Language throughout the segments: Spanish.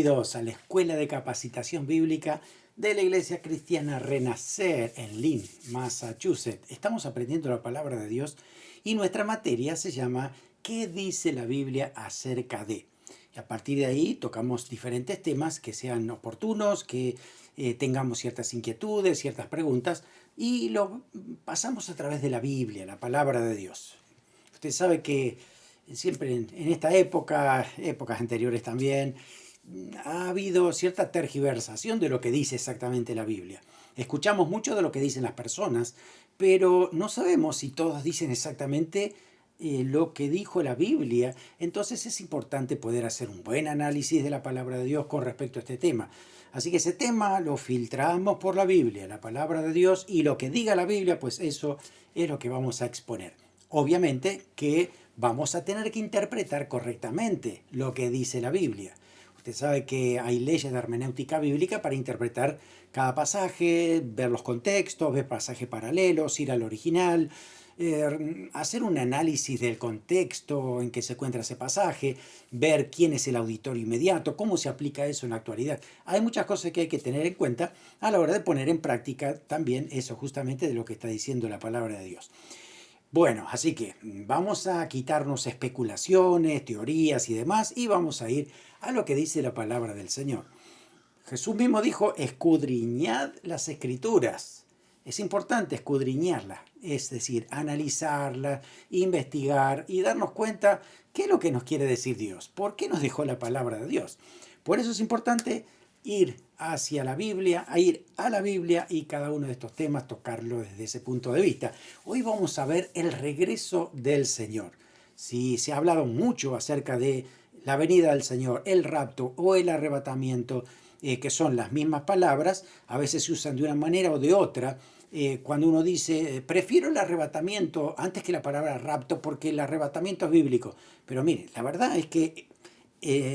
Bienvenidos a la Escuela de Capacitación Bíblica de la Iglesia Cristiana Renacer en Lynn, Massachusetts. Estamos aprendiendo la palabra de Dios y nuestra materia se llama ¿Qué dice la Biblia acerca de? Y a partir de ahí tocamos diferentes temas que sean oportunos, que tengamos ciertas inquietudes, ciertas preguntas y lo pasamos a través de la Biblia, la palabra de Dios. Usted sabe que siempre en esta época, épocas anteriores también, ha habido cierta tergiversación de lo que dice exactamente la Biblia. Escuchamos mucho de lo que dicen las personas, pero no sabemos si todos dicen exactamente lo que dijo la Biblia. Entonces es importante poder hacer un buen análisis de la palabra de Dios con respecto a este tema. Así que ese tema lo filtramos por la Biblia, la palabra de Dios, y lo que diga la Biblia, pues eso es lo que vamos a exponer. Obviamente que vamos a tener que interpretar correctamente lo que dice la Biblia. Usted sabe que hay leyes de hermenéutica bíblica para interpretar cada pasaje, ver los contextos, ver pasajes paralelos, ir al original, hacer un análisis del contexto en que se encuentra ese pasaje, ver quién es el auditorio inmediato, cómo se aplica eso en la actualidad. Hay muchas cosas que hay que tener en cuenta a la hora de poner en práctica también eso justamente de lo que está diciendo la palabra de Dios. Bueno, así que vamos a quitarnos especulaciones, teorías y demás y vamos a ir a lo que dice la palabra del Señor. Jesús mismo dijo, escudriñad las escrituras. Es importante escudriñarlas, es decir, analizarlas, investigar y darnos cuenta qué es lo que nos quiere decir Dios, por qué nos dejó la palabra de Dios. Por eso es importante ir hacia la Biblia, a ir a la Biblia y cada uno de estos temas tocarlo desde ese punto de vista. Hoy vamos a ver el regreso del Señor. Si se ha hablado mucho acerca de la venida del Señor, el rapto o el arrebatamiento, que son las mismas palabras, a veces se usan de una manera o de otra. Cuando uno dice, prefiero el arrebatamiento antes que la palabra rapto porque el arrebatamiento es bíblico. Pero mire, la verdad es que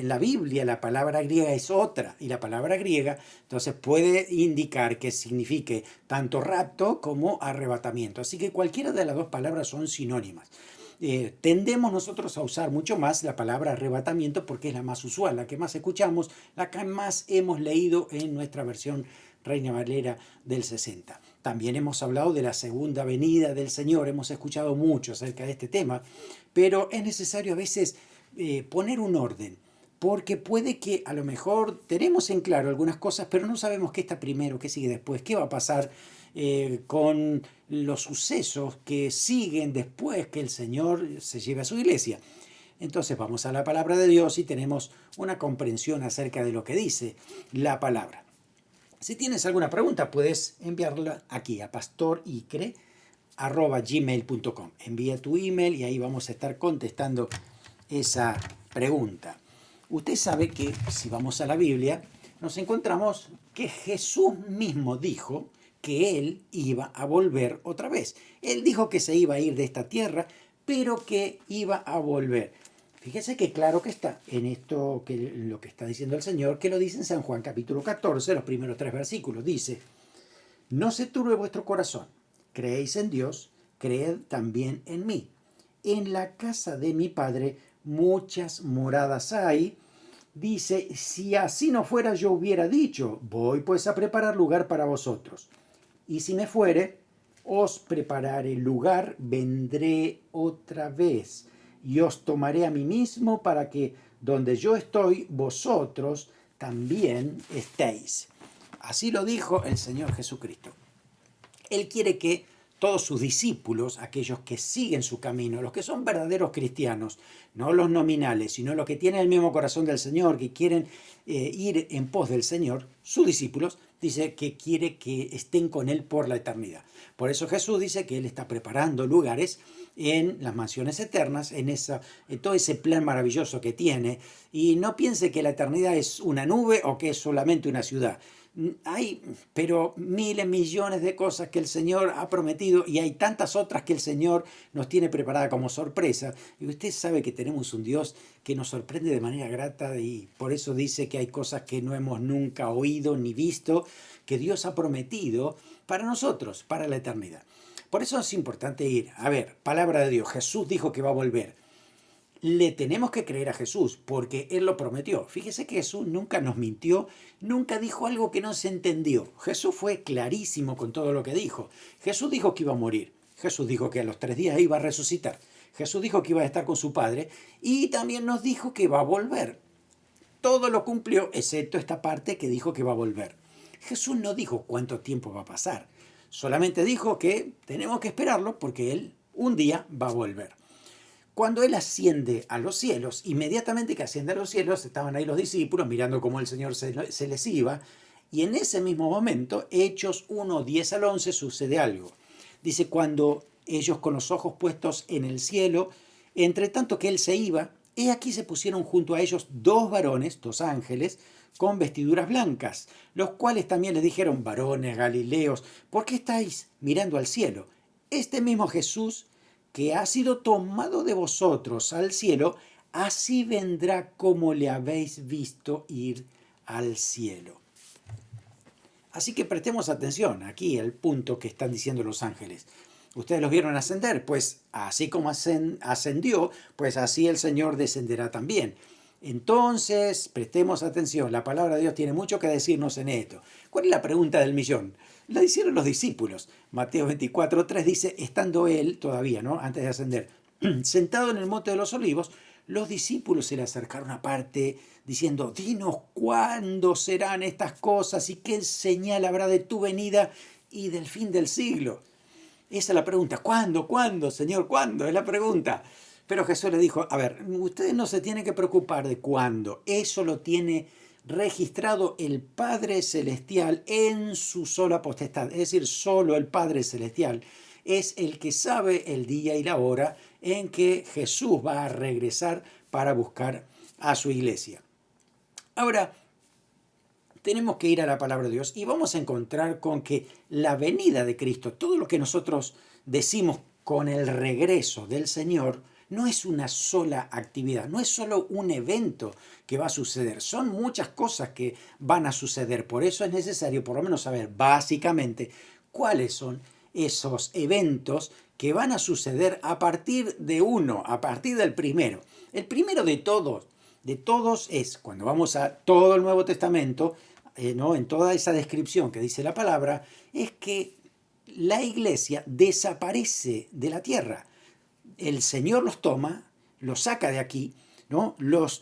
la Biblia, la palabra griega es otra, y la palabra griega entonces puede indicar que signifique tanto rapto como arrebatamiento. Así que cualquiera de las dos palabras son sinónimas. Tendemos nosotros a usar mucho más la palabra arrebatamiento porque es la más usual, la que más escuchamos, la que más hemos leído en nuestra versión Reina Valera del 60. También hemos hablado de la segunda venida del Señor, hemos escuchado mucho acerca de este tema, pero es necesario a veces poner un orden, porque puede que a lo mejor tenemos en claro algunas cosas, pero no sabemos qué está primero, qué sigue después, qué va a pasar con los sucesos que siguen después que el Señor se lleve a su iglesia. Entonces vamos a la palabra de Dios y tenemos una comprensión acerca de lo que dice la palabra. Si tienes alguna pregunta, puedes enviarla aquí a pastoricre@gmail.com. Envía tu email y ahí vamos a estar contestando esa pregunta. Usted sabe que si vamos a la Biblia, nos encontramos que Jesús mismo dijo que Él iba a volver otra vez. Él dijo que se iba a ir de esta tierra, pero que iba a volver. Fíjese que claro que está en esto, que lo que está diciendo el Señor, que lo dice en San Juan capítulo 14, los primeros 3 versículos. Dice, no se turbe vuestro corazón, creéis en Dios, creed también en mí. En la casa de mi Padre muchas moradas hay. Dice, si así no fuera yo hubiera dicho, voy pues a preparar lugar para vosotros. Y si me fuere, os prepararé lugar, vendré otra vez y os tomaré a mí mismo para que donde yo estoy, vosotros también estéis. Así lo dijo el Señor Jesucristo. Él quiere que todos sus discípulos, aquellos que siguen su camino, los que son verdaderos cristianos, no los nominales, sino los que tienen el mismo corazón del Señor, que quieren ir en pos del Señor, sus discípulos, dice que quiere que estén con Él por la eternidad. Por eso Jesús dice que Él está preparando lugares en las mansiones eternas, en todo ese plan maravilloso que tiene, y no piense que la eternidad es una nube o que es solamente una ciudad. Hay, pero miles, millones de cosas que el Señor ha prometido y hay tantas otras que el Señor nos tiene preparada como sorpresa. Y usted sabe que tenemos un Dios que nos sorprende de manera grata y por eso dice que hay cosas que no hemos nunca oído ni visto, que Dios ha prometido para nosotros, para la eternidad. Por eso es importante ir. A ver, palabra de Dios. Jesús dijo que va a volver. Le tenemos que creer a Jesús porque Él lo prometió. Fíjese que Jesús nunca nos mintió, nunca dijo algo que no se entendió. Jesús fue clarísimo con todo lo que dijo. Jesús dijo que iba a morir. Jesús dijo que a los 3 días iba a resucitar. Jesús dijo que iba a estar con su Padre y también nos dijo que va a volver. Todo lo cumplió, excepto esta parte que dijo que va a volver. Jesús no dijo cuánto tiempo va a pasar. Solamente dijo que tenemos que esperarlo porque Él un día va a volver. Cuando Él asciende a los cielos, inmediatamente que asciende a los cielos, estaban ahí los discípulos mirando cómo el Señor se les iba, y en ese mismo momento, Hechos 1, 10 al 11, sucede algo. Dice, cuando ellos con los ojos puestos en el cielo, entre tanto que Él se iba, he aquí se pusieron junto a ellos 2 varones, 2 ángeles, con vestiduras blancas, los cuales también les dijeron, varones galileos, ¿por qué estáis mirando al cielo? Este mismo Jesús que ha sido tomado de vosotros al cielo, así vendrá como le habéis visto ir al cielo. Así que prestemos atención aquí al punto que están diciendo los ángeles. Ustedes los vieron ascender, pues así como ascendió, pues así el Señor descenderá también. Entonces, prestemos atención, la palabra de Dios tiene mucho que decirnos en esto. ¿Cuál es la pregunta del millón? La hicieron los discípulos. Mateo 24:3 dice, estando él todavía, ¿no? Antes de ascender, sentado en el monte de los olivos, los discípulos se le acercaron aparte diciendo, dinos cuándo serán estas cosas y qué señal habrá de tu venida y del fin del siglo. Esa es la pregunta. ¿Cuándo? ¿Cuándo, Señor? ¿Cuándo? Es la pregunta. Pero Jesús le dijo, a ver, ustedes no se tienen que preocupar de cuándo. Eso lo tiene registrado el Padre Celestial en su sola potestad. Es decir, solo el Padre Celestial es el que sabe el día y la hora en que Jesús va a regresar para buscar a su iglesia. Ahora, tenemos que ir a la palabra de Dios y vamos a encontrar con que la venida de Cristo, todo lo que nosotros decimos con el regreso del Señor, no es una sola actividad, no es solo un evento que va a suceder, son muchas cosas que van a suceder. Por eso es necesario por lo menos saber básicamente cuáles son esos eventos que van a suceder a partir de uno, a partir del primero. El primero de todos es, cuando vamos a todo el Nuevo Testamento, ¿no? En toda esa descripción que dice la palabra, es que la iglesia desaparece de la tierra. El Señor los toma, los saca de aquí, ¿no?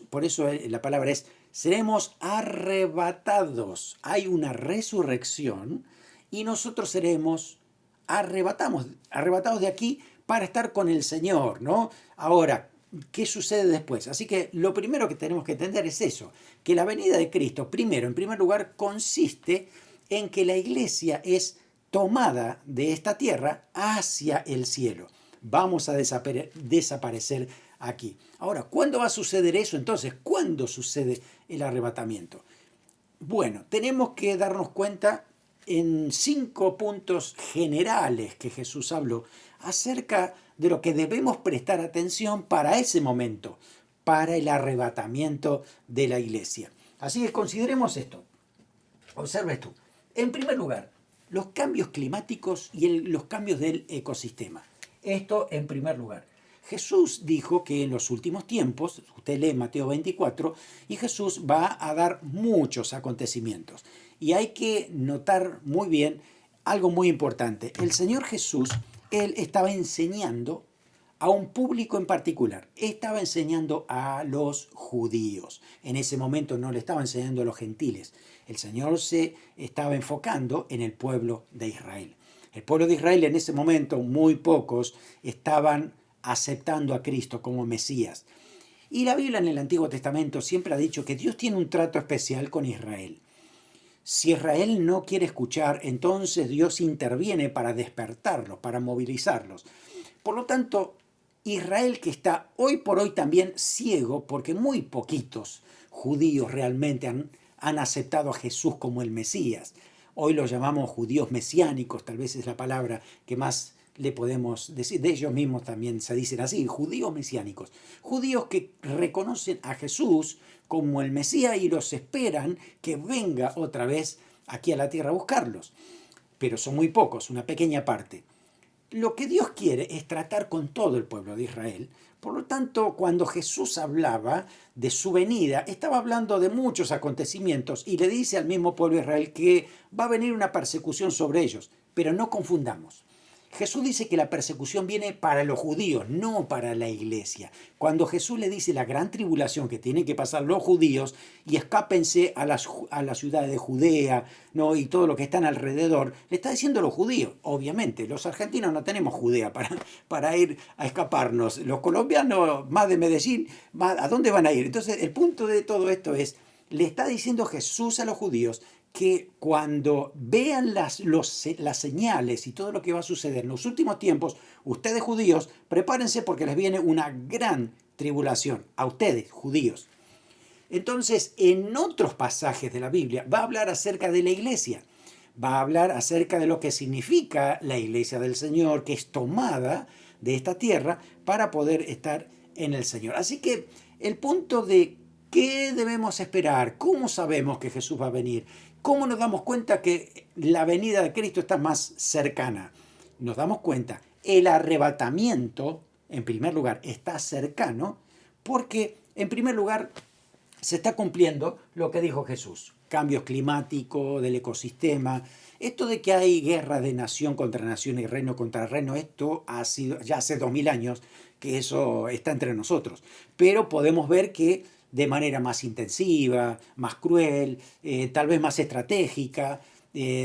Por eso la palabra es, seremos arrebatados. Hay una resurrección y nosotros seremos arrebatados de aquí para estar con el Señor, ¿no? Ahora, ¿qué sucede después? Así que lo primero que tenemos que entender es eso, que la venida de Cristo, en primer lugar, consiste en que la iglesia es tomada de esta tierra hacia el cielo. Vamos a desaparecer aquí. Ahora, ¿cuándo va a suceder eso entonces? ¿Cuándo sucede el arrebatamiento? Bueno, tenemos que darnos cuenta en 5 puntos generales que Jesús habló acerca de lo que debemos prestar atención para ese momento, para el arrebatamiento de la iglesia. Así que consideremos esto. Observa tú. En primer lugar, los cambios climáticos y los cambios del ecosistema. Esto en primer lugar. Jesús dijo que en los últimos tiempos, usted lee Mateo 24, y Jesús va a dar muchos acontecimientos. Y hay que notar muy bien algo muy importante. El Señor Jesús, Él estaba enseñando a un público en particular. Estaba enseñando a los judíos. En ese momento no le estaba enseñando a los gentiles. El Señor se estaba enfocando en el pueblo de Israel. El pueblo de Israel en ese momento, muy pocos, estaban aceptando a Cristo como Mesías. Y la Biblia en el Antiguo Testamento siempre ha dicho que Dios tiene un trato especial con Israel. Si Israel no quiere escuchar, entonces Dios interviene para despertarlos, para movilizarlos. Por lo tanto, Israel, que está hoy por hoy también ciego, porque muy poquitos judíos realmente han aceptado a Jesús como el Mesías. Hoy los llamamos judíos mesiánicos, tal vez es la palabra que más le podemos decir. De ellos mismos también se dicen así, judíos mesiánicos. Judíos que reconocen a Jesús como el Mesías y los esperan que venga otra vez aquí a la tierra a buscarlos. Pero son muy pocos, una pequeña parte. lo que Dios quiere es tratar con todo el pueblo de Israel. Por lo tanto, cuando Jesús hablaba de su venida, estaba hablando de muchos acontecimientos y le dice al mismo pueblo de Israel que va a venir una persecución sobre ellos. Pero no confundamos. Jesús dice que la persecución viene para los judíos, no para la iglesia. Cuando Jesús le dice la gran tribulación que tienen que pasar los judíos y escápense a las ciudades de Judea, ¿no? Y todo lo que están alrededor, le está diciendo a los judíos. Obviamente, los argentinos no tenemos Judea para ir a escaparnos. Los colombianos, más de Medellín, ¿a dónde van a ir? Entonces, el punto de todo esto es, le está diciendo Jesús a los judíos que cuando vean las señales y todo lo que va a suceder en los últimos tiempos, ustedes judíos, prepárense porque les viene una gran tribulación, a ustedes judíos. Entonces, en otros pasajes de la Biblia va a hablar acerca de la iglesia, va a hablar acerca de lo que significa la iglesia del Señor, que es tomada de esta tierra para poder estar en el Señor. Así que el punto de qué debemos esperar, cómo sabemos que Jesús va a venir, ¿cómo nos damos cuenta que la venida de Cristo está más cercana? Nos damos cuenta, el arrebatamiento, en primer lugar, está cercano porque, en primer lugar, se está cumpliendo lo que dijo Jesús. Cambios climáticos, del ecosistema. Esto de que hay guerra de nación contra nación y reino contra reino, esto ha sido ya hace 2000 años que eso está entre nosotros. Pero podemos ver que de manera más intensiva, más cruel, tal vez más estratégica,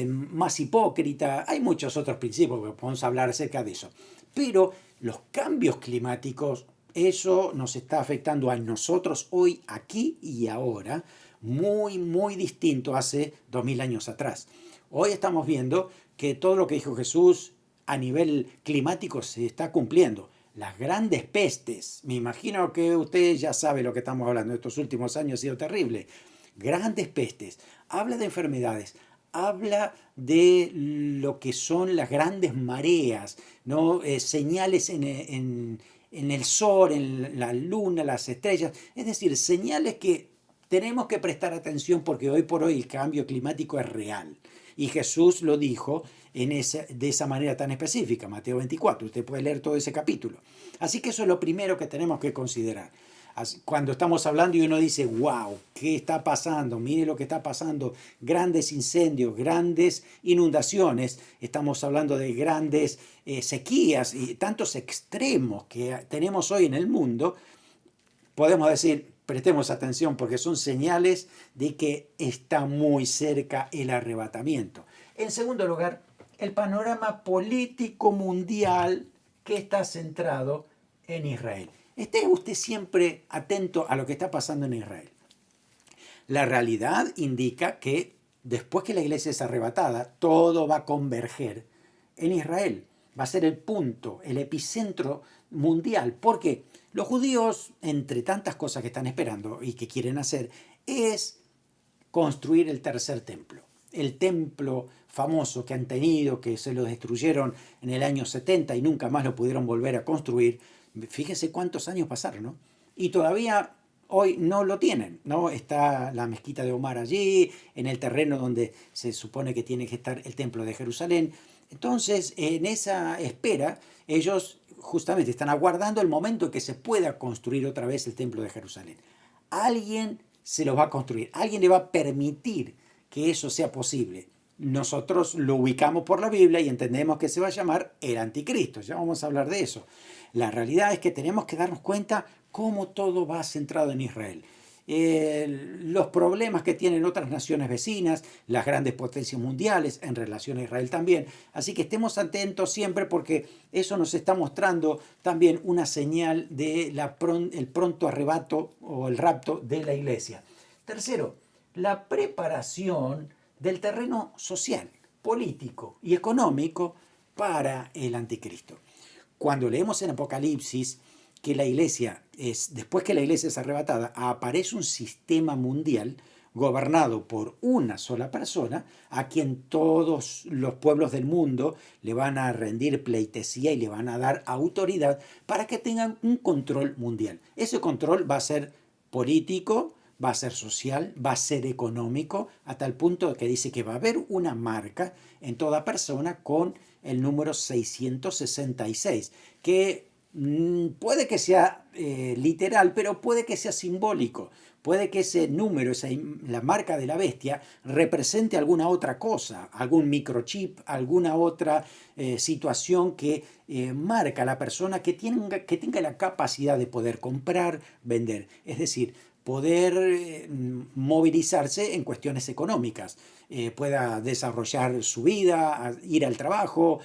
más hipócrita. Hay muchos otros principios que podemos hablar acerca de eso. Pero los cambios climáticos, eso nos está afectando a nosotros hoy, aquí y ahora, muy, muy distinto hace 2000 años atrás. Hoy estamos viendo que todo lo que dijo Jesús a nivel climático se está cumpliendo. Las grandes pestes, me imagino que usted ya sabe lo que estamos hablando, estos últimos años ha sido terrible. Grandes pestes, habla de enfermedades, habla de lo que son las grandes mareas, ¿no? Señales en el sol, en la luna, las estrellas, es decir, señales que tenemos que prestar atención porque hoy por hoy el cambio climático es real. Y Jesús lo dijo de esa manera tan específica, Mateo 24. Usted puede leer todo ese capítulo. Así que eso es lo primero que tenemos que considerar. Cuando estamos hablando y uno dice, wow, ¿qué está pasando? Mire lo que está pasando. Grandes incendios, grandes inundaciones. Estamos hablando de grandes sequías y tantos extremos que tenemos hoy en el mundo. Podemos decir, prestemos atención porque son señales de que está muy cerca el arrebatamiento. En segundo lugar, el panorama político mundial que está centrado en Israel. Esté usted siempre atento a lo que está pasando en Israel. La realidad indica que después que la iglesia es arrebatada, todo va a converger en Israel. Va a ser el punto, el epicentro mundial. Porque los judíos, entre tantas cosas que están esperando y que quieren hacer, es construir el tercer templo. El templo famoso que han tenido, que se lo destruyeron en el año 70 y nunca más lo pudieron volver a construir. Fíjese cuántos años pasaron, ¿no? Y todavía hoy no lo tienen, ¿no? Está la mezquita de Omar allí, en el terreno donde se supone que tiene que estar el templo de Jerusalén. Entonces, en esa espera, ellos justamente están aguardando el momento en que se pueda construir otra vez el templo de Jerusalén. Alguien se lo va a construir, alguien le va a permitir que eso sea posible. Nosotros lo ubicamos por la Biblia y entendemos que se va a llamar el anticristo. Ya vamos a hablar de eso. La realidad es que tenemos que darnos cuenta cómo todo va centrado en Israel. Los problemas que tienen otras naciones vecinas, las grandes potencias mundiales en relación a Israel también. Así que estemos atentos siempre porque eso nos está mostrando también una señal de el pronto arrebato o el rapto de la iglesia. Tercero, la preparación del terreno social, político y económico para el anticristo. Cuando leemos en Apocalipsis que la iglesia después que la iglesia es arrebatada, aparece un sistema mundial gobernado por una sola persona a quien todos los pueblos del mundo le van a rendir pleitesía y le van a dar autoridad para que tengan un control mundial. Ese control va a ser político, va a ser social, va a ser económico, a tal punto que dice que va a haber una marca en toda persona con el número 666, que puede que sea literal, pero puede que sea simbólico. Puede que ese número, la marca de la bestia, represente alguna otra cosa, algún microchip, alguna otra situación que marca a la persona que tenga la capacidad de poder comprar, vender. Es decir, poder movilizarse en cuestiones económicas, pueda desarrollar su vida, ir al trabajo,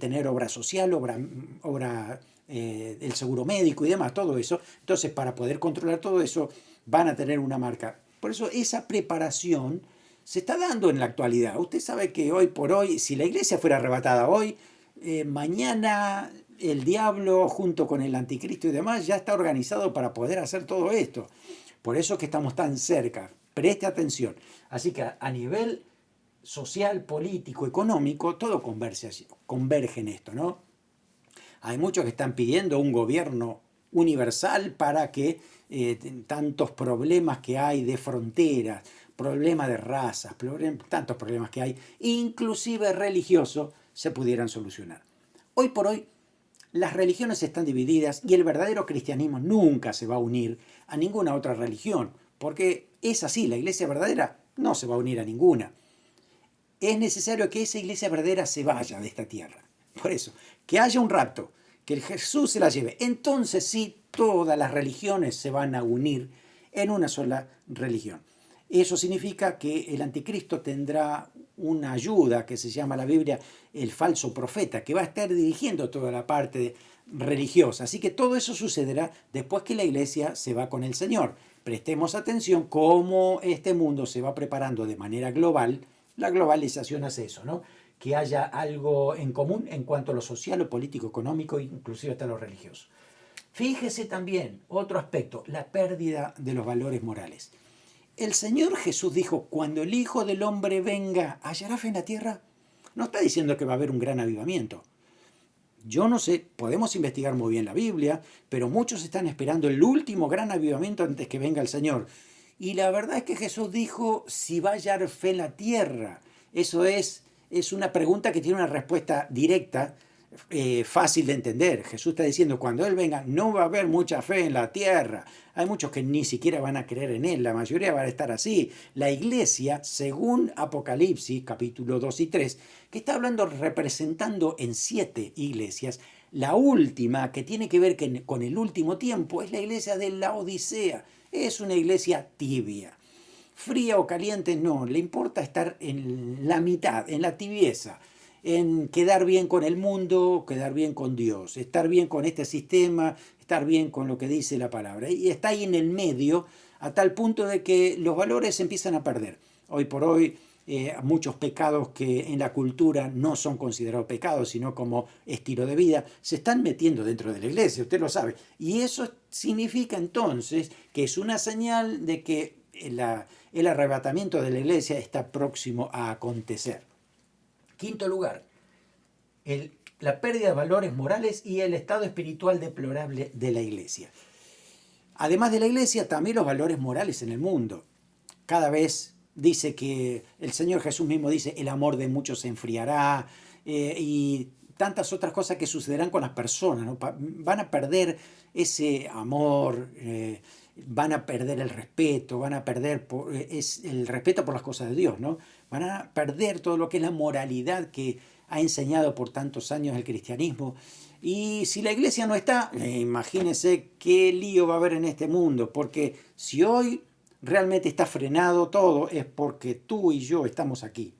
tener obra social, obra el seguro médico y demás, todo eso. Entonces, para poder controlar todo eso, van a tener una marca. Por eso esa preparación se está dando en la actualidad. Usted sabe que hoy por hoy, si la iglesia fuera arrebatada hoy, mañana el diablo junto con el anticristo y demás ya está organizado para poder hacer todo esto. Por eso es que estamos tan cerca. Preste atención. Así que a nivel social, político, económico, todo converge en esto, ¿no? Hay muchos que están pidiendo un gobierno universal para que tantos problemas que hay de fronteras, problemas de razas, tantos problemas que hay, inclusive religiosos, se pudieran solucionar. Hoy por hoy, las religiones están divididas y el verdadero cristianismo nunca se va a unir a ninguna otra religión, porque es así, la iglesia verdadera no se va a unir a ninguna. Es necesario que esa iglesia verdadera se vaya de esta tierra. Por eso, que haya un rapto, que el Jesús se la lleve. Entonces sí, todas las religiones se van a unir en una sola religión. Eso significa que el anticristo tendrá una ayuda que se llama la Biblia el falso profeta, que va a estar dirigiendo toda la parte religiosa. Así que todo eso sucederá después que la iglesia se va con el Señor. Prestemos atención cómo este mundo se va preparando de manera global. La globalización hace eso, ¿no? Que haya algo en común en cuanto a lo social, lo político, económico, inclusive hasta lo religioso. Fíjese también otro aspecto, la pérdida de los valores morales. El Señor Jesús dijo, cuando el Hijo del Hombre venga, ¿hallará fe en la tierra? No está diciendo que va a haber un gran avivamiento. Yo no sé, podemos investigar muy bien la Biblia, pero muchos están esperando el último gran avivamiento antes que venga el Señor. Y la verdad es que Jesús dijo, si va a hallar fe en la tierra. Eso es una pregunta que tiene una respuesta directa, fácil de entender. Jesús está diciendo, cuando Él venga, no va a haber mucha fe en la tierra. Hay muchos que ni siquiera van a creer en Él, la mayoría van a estar así. La iglesia, según Apocalipsis, capítulo 2 y 3, que está hablando, representando en 7 iglesias, la última, que tiene que ver con el último tiempo, es la iglesia de la Odisea. Es una iglesia tibia. Fría o caliente, no, le importa estar en la mitad, en la tibieza, en quedar bien con el mundo, quedar bien con Dios, estar bien con este sistema, estar bien con lo que dice la palabra. Y está ahí en el medio, a tal punto de que los valores se empiezan a perder. Hoy por hoy, muchos pecados que en la cultura no son considerados pecados, sino como estilo de vida, se están metiendo dentro de la iglesia, usted lo sabe. Y eso significa entonces que es una señal de que el arrebatamiento de la iglesia está próximo a acontecer. Quinto lugar, la pérdida de valores morales y el estado espiritual deplorable de la iglesia. Además de la iglesia, también los valores morales en el mundo. Cada vez dice que el Señor Jesús mismo dice, el amor de muchos se enfriará, y tantas otras cosas que sucederán con las personas, ¿no? Van a perder ese amor, van a perder el respeto, van a perder el respeto por las cosas de Dios, ¿no? Van a perder todo lo que es la moralidad que ha enseñado por tantos años el cristianismo. Y si la iglesia no está, imagínense qué lío va a haber en este mundo, porque si hoy realmente está frenado todo, es porque tú y yo estamos aquí.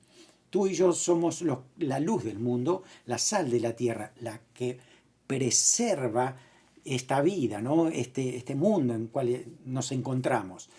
Tú y yo somos la luz del mundo, la sal de la tierra, la que preserva esta vida, ¿no? este mundo en el cual nos encontramos.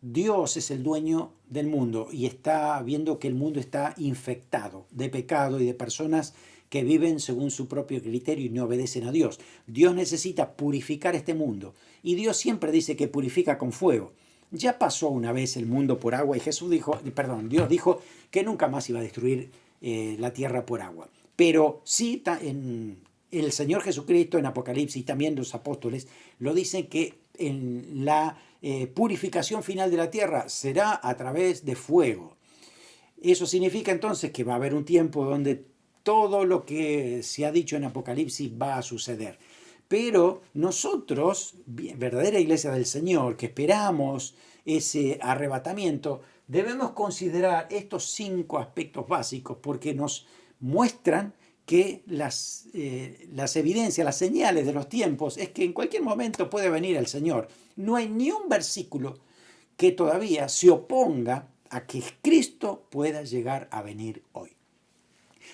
Dios es el dueño del mundo y está viendo que el mundo está infectado de pecado y de personas que viven según su propio criterio y no obedecen a Dios. Dios necesita purificar este mundo y Dios siempre dice que purifica con fuego. Ya pasó una vez el mundo por agua y Dios dijo que nunca más iba a destruir la tierra por agua. Pero sí, en el Señor Jesucristo en Apocalipsis y también los apóstoles lo dicen que en la purificación final de la tierra? Será a través de fuego. Eso significa entonces que va a haber un tiempo donde todo lo que se ha dicho en Apocalipsis va a suceder. Pero nosotros, verdadera iglesia del Señor, que esperamos ese arrebatamiento, debemos considerar estos 5 aspectos básicos porque nos muestran que las evidencias, las señales de los tiempos es que en cualquier momento puede venir el Señor. No hay ni un versículo que todavía se oponga a que Cristo pueda llegar a venir hoy.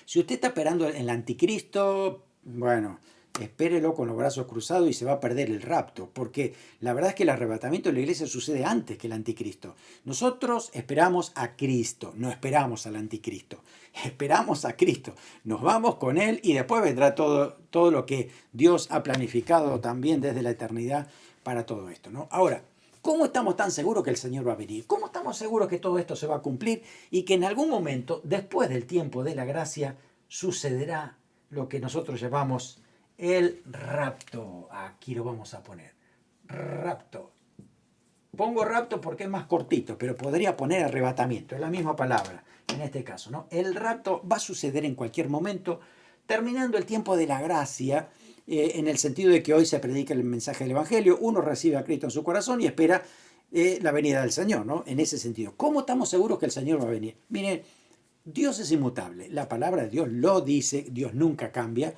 Si usted está esperando el anticristo, bueno, espérelo con los brazos cruzados y se va a perder el rapto, porque la verdad es que el arrebatamiento de la iglesia sucede antes que el anticristo. Nosotros esperamos a Cristo, no esperamos al anticristo, esperamos a Cristo, nos vamos con Él y después vendrá todo lo que Dios ha planificado también desde la eternidad para todo esto, ¿no? Ahora, ¿cómo estamos tan seguros que el Señor va a venir? ¿Cómo estamos seguros que todo esto se va a cumplir y que en algún momento, después del tiempo de la gracia, sucederá lo que nosotros llamamos el rapto? Aquí lo vamos a poner. Rapto. Pongo rapto porque es más cortito, pero podría poner arrebatamiento. Es la misma palabra en este caso, ¿no? El rapto va a suceder en cualquier momento, terminando el tiempo de la gracia, en el sentido de que hoy se predica el mensaje del Evangelio, uno recibe a Cristo en su corazón y espera la venida del Señor, ¿no? En ese sentido. ¿Cómo estamos seguros que el Señor va a venir? Miren, Dios es inmutable, la palabra de Dios lo dice, Dios nunca cambia.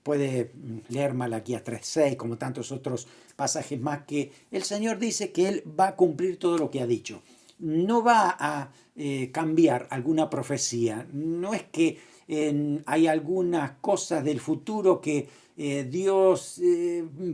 Puede leer Malaquías 3:6 como tantos otros pasajes más, que el Señor dice que Él va a cumplir todo lo que ha dicho. No va a cambiar alguna profecía, no es que hay algunas cosas del futuro que Dios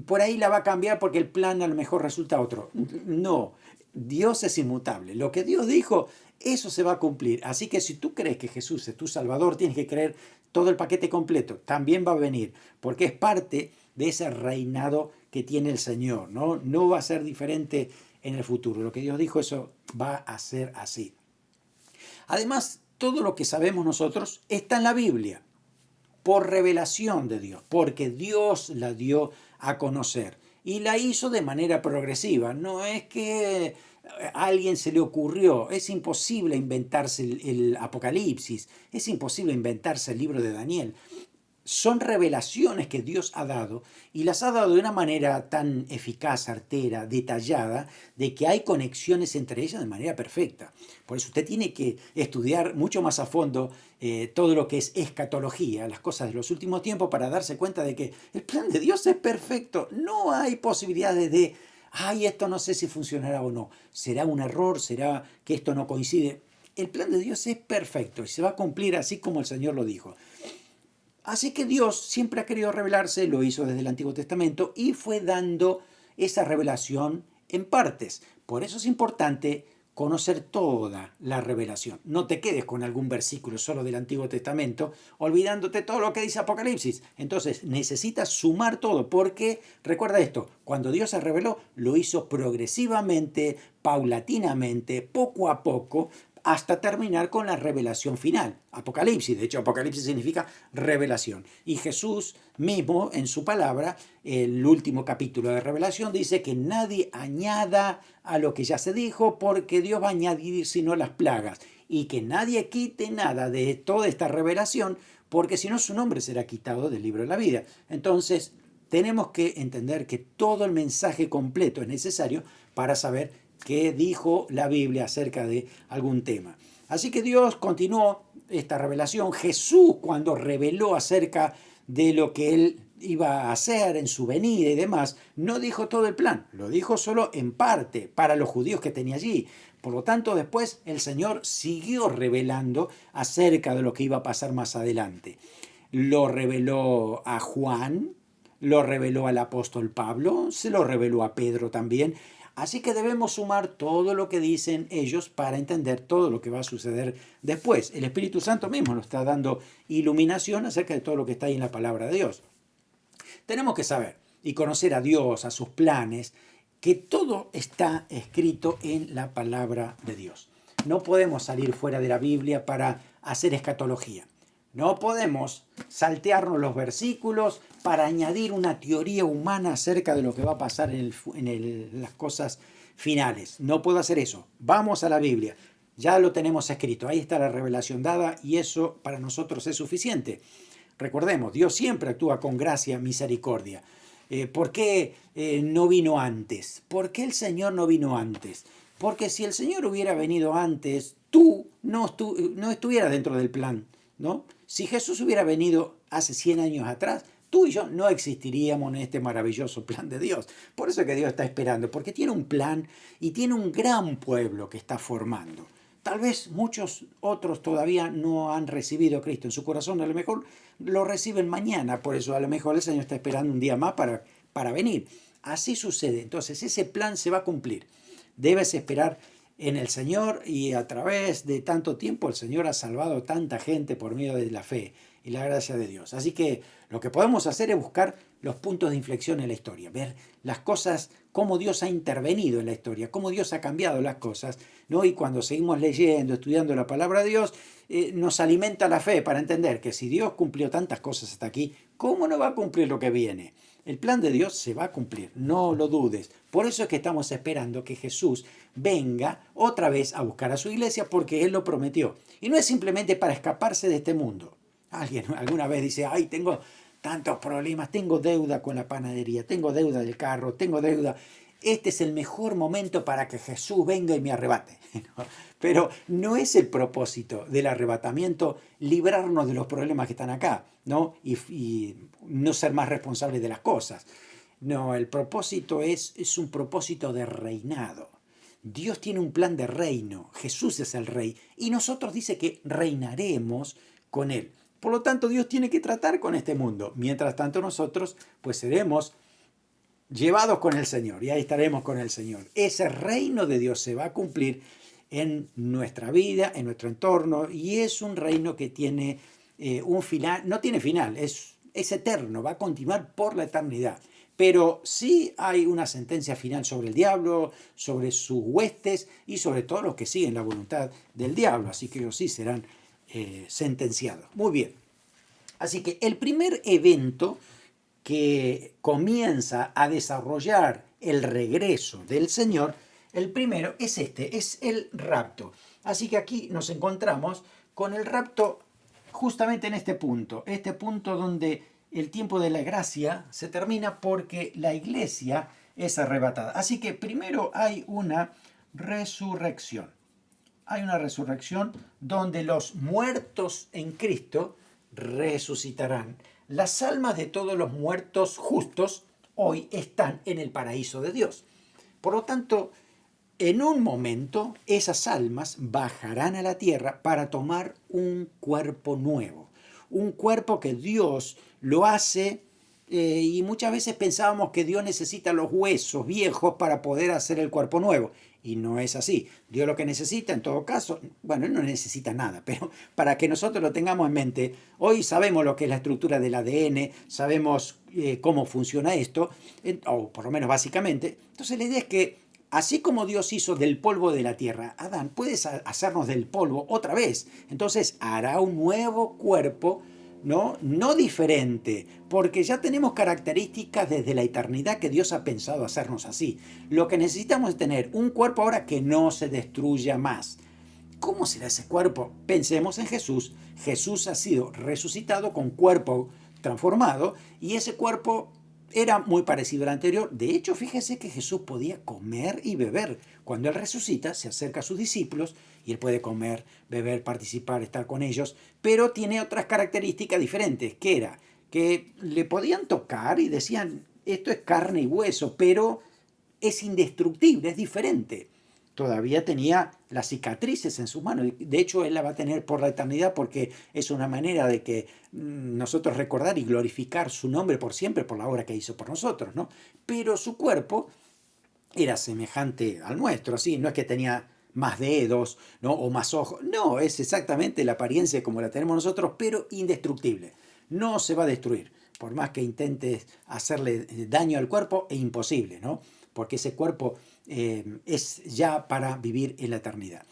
por ahí la va a cambiar porque el plan a lo mejor resulta otro. No, Dios es inmutable. Lo que Dios dijo, eso se va a cumplir. Así que si tú crees que Jesús es tu Salvador, tienes que creer todo el paquete completo. También va a venir, porque es parte de ese reinado que tiene el Señor, ¿no? No va a ser diferente en el futuro. Lo que Dios dijo, eso va a ser así. Además, todo lo que sabemos nosotros está en la Biblia, por revelación de Dios, porque Dios la dio a conocer y la hizo de manera progresiva. No es que a alguien se le ocurrió, es imposible inventarse el Apocalipsis, es imposible inventarse el libro de Daniel. Son revelaciones que Dios ha dado y las ha dado de una manera tan eficaz, artera, detallada, de que hay conexiones entre ellas de manera perfecta. Por eso usted tiene que estudiar mucho más a fondo todo lo que es escatología, las cosas de los últimos tiempos, para darse cuenta de que el plan de Dios es perfecto. No hay posibilidades de, ay, esto no sé si funcionará o no. ¿Será un error? ¿Será que esto no coincide? El plan de Dios es perfecto y se va a cumplir así como el Señor lo dijo. Así que Dios siempre ha querido revelarse, lo hizo desde el Antiguo Testamento y fue dando esa revelación en partes. Por eso es importante conocer toda la revelación. No te quedes con algún versículo solo del Antiguo Testamento, olvidándote todo lo que dice Apocalipsis. Entonces necesitas sumar todo, porque recuerda esto, cuando Dios se reveló, lo hizo progresivamente, paulatinamente, poco a poco, hasta terminar con la revelación final, Apocalipsis. De hecho, Apocalipsis significa revelación. Y Jesús mismo, en su palabra, el último capítulo de Revelación, dice que nadie añada a lo que ya se dijo, porque Dios va a añadir sino las plagas. Y que nadie quite nada de toda esta revelación, porque si no su nombre será quitado del libro de la vida. Entonces, tenemos que entender que todo el mensaje completo es necesario para saber qué dijo la Biblia acerca de algún tema. Así que Dios continuó esta revelación. Jesús, cuando reveló acerca de lo que Él iba a hacer en su venida y demás, no dijo todo el plan, lo dijo solo en parte para los judíos que tenía allí. Por lo tanto, después el Señor siguió revelando acerca de lo que iba a pasar más adelante. Lo reveló a Juan, lo reveló al apóstol Pablo, se lo reveló a Pedro también. Así que debemos sumar todo lo que dicen ellos para entender todo lo que va a suceder después. El Espíritu Santo mismo nos está dando iluminación acerca de todo lo que está ahí en la palabra de Dios. Tenemos que saber y conocer a Dios, a sus planes, que todo está escrito en la palabra de Dios. No podemos salir fuera de la Biblia para hacer escatología. No podemos saltearnos los versículos para añadir una teoría humana acerca de lo que va a pasar en las cosas finales. No puedo hacer eso. Vamos a la Biblia. Ya lo tenemos escrito. Ahí está la revelación dada y eso para nosotros es suficiente. Recordemos, Dios siempre actúa con gracia, misericordia. ¿Por qué no vino antes? ¿Por qué el Señor no vino antes? Porque si el Señor hubiera venido antes, tú no estuvieras dentro del plan, ¿no? Si Jesús hubiera venido hace 100 años atrás, tú y yo no existiríamos en este maravilloso plan de Dios. Por eso es que Dios está esperando, porque tiene un plan y tiene un gran pueblo que está formando. Tal vez muchos otros todavía no han recibido a Cristo en su corazón, a lo mejor lo reciben mañana, por eso a lo mejor el Señor está esperando un día más para venir. Así sucede, entonces ese plan se va a cumplir. Debes esperar en el Señor y a través de tanto tiempo el Señor ha salvado a tanta gente por medio de la fe y la gracia de Dios. Así que lo que podemos hacer es buscar los puntos de inflexión en la historia, ver las cosas, cómo Dios ha intervenido en la historia, cómo Dios ha cambiado las cosas, ¿no? Y cuando seguimos leyendo, estudiando la palabra de Dios, nos alimenta la fe para entender que si Dios cumplió tantas cosas hasta aquí, ¿cómo no va a cumplir lo que viene? El plan de Dios se va a cumplir, no lo dudes. Por eso es que estamos esperando que Jesús venga otra vez a buscar a su iglesia porque Él lo prometió. Y no es simplemente para escaparse de este mundo. Alguien alguna vez dice, ay, tengo tantos problemas, tengo deuda con la panadería, tengo deuda del carro, tengo deuda. Este es el mejor momento para que Jesús venga y me arrebate. Pero no es el propósito del arrebatamiento librarnos de los problemas que están acá, ¿no? Y no ser más responsables de las cosas. No, el propósito es un propósito de reinado. Dios tiene un plan de reino, Jesús es el rey y nosotros dice que reinaremos con Él. Por lo tanto, Dios tiene que tratar con este mundo. Mientras tanto, nosotros pues seremos llevados con el Señor y ahí estaremos con el Señor. Ese reino de Dios se va a cumplir en nuestra vida, en nuestro entorno y es un reino que tiene un final, no tiene final, es eterno, va a continuar por la eternidad. Pero sí hay una sentencia final sobre el diablo, sobre sus huestes y sobre todos los que siguen la voluntad del diablo. Así que ellos sí serán sentenciados. Muy bien. Así que el primer evento que comienza a desarrollar el regreso del Señor, el primero es es el rapto. Así que aquí nos encontramos con el rapto justamente en este punto donde el tiempo de la gracia se termina porque la iglesia es arrebatada. Así que primero hay una resurrección. Hay una resurrección donde los muertos en Cristo resucitarán. Las almas de todos los muertos justos hoy están en el paraíso de Dios. Por lo tanto, en un momento esas almas bajarán a la tierra para tomar un cuerpo nuevo. Un cuerpo que Dios lo hace y muchas veces pensábamos que Dios necesita los huesos viejos para poder hacer el cuerpo nuevo. Y no es así. Dios lo que necesita, en todo caso, bueno, Él no necesita nada, pero para que nosotros lo tengamos en mente, hoy sabemos lo que es la estructura del ADN, sabemos cómo funciona esto, o por lo menos básicamente. Entonces la idea es que, así como Dios hizo del polvo de la tierra, Adán, puedes hacernos del polvo otra vez. Entonces hará un nuevo cuerpo, no diferente, porque ya tenemos características desde la eternidad que Dios ha pensado hacernos así. Lo que necesitamos es tener un cuerpo ahora que no se destruya más. ¿Cómo será ese cuerpo? Pensemos en Jesús. Jesús ha sido resucitado con cuerpo transformado y ese cuerpo era muy parecido al anterior. De hecho, fíjese que Jesús podía comer y beber. Cuando Él resucita, se acerca a sus discípulos y Él puede comer, beber, participar, estar con ellos, pero tiene otras características diferentes, que era que le podían tocar y decían, esto es carne y hueso, pero es indestructible, es diferente. Todavía tenía las cicatrices en sus manos. De hecho, Él la va a tener por la eternidad porque es una manera de que nosotros recordar y glorificar su nombre por siempre por la obra que hizo por nosotros, ¿no? Pero su cuerpo era semejante al nuestro, ¿sí? No es que tenía más dedos, ¿no? O más ojos. No, es exactamente la apariencia como la tenemos nosotros, pero indestructible. No se va a destruir. Por más que intentes hacerle daño al cuerpo, es imposible, ¿no? Porque ese cuerpo es ya para vivir en la eternidad.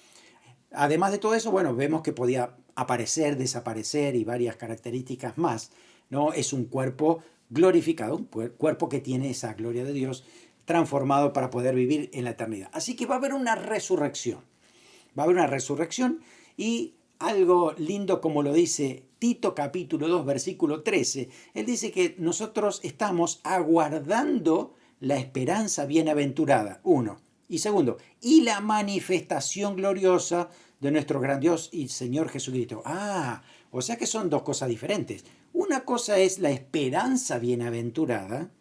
Además de todo eso, bueno, vemos que podía aparecer, desaparecer y varias características más, ¿no? Es un cuerpo glorificado, un cuerpo que tiene esa gloria de Dios transformado para poder vivir en la eternidad. Así que va a haber una resurrección. Va a haber una resurrección y algo lindo como lo dice Tito capítulo 2 versículo 13. Él dice que nosotros estamos aguardando la esperanza bienaventurada, uno. Y segundo, y la manifestación gloriosa de nuestro gran Dios y Señor Jesucristo. O sea que son dos cosas diferentes. Una cosa es la esperanza bienaventurada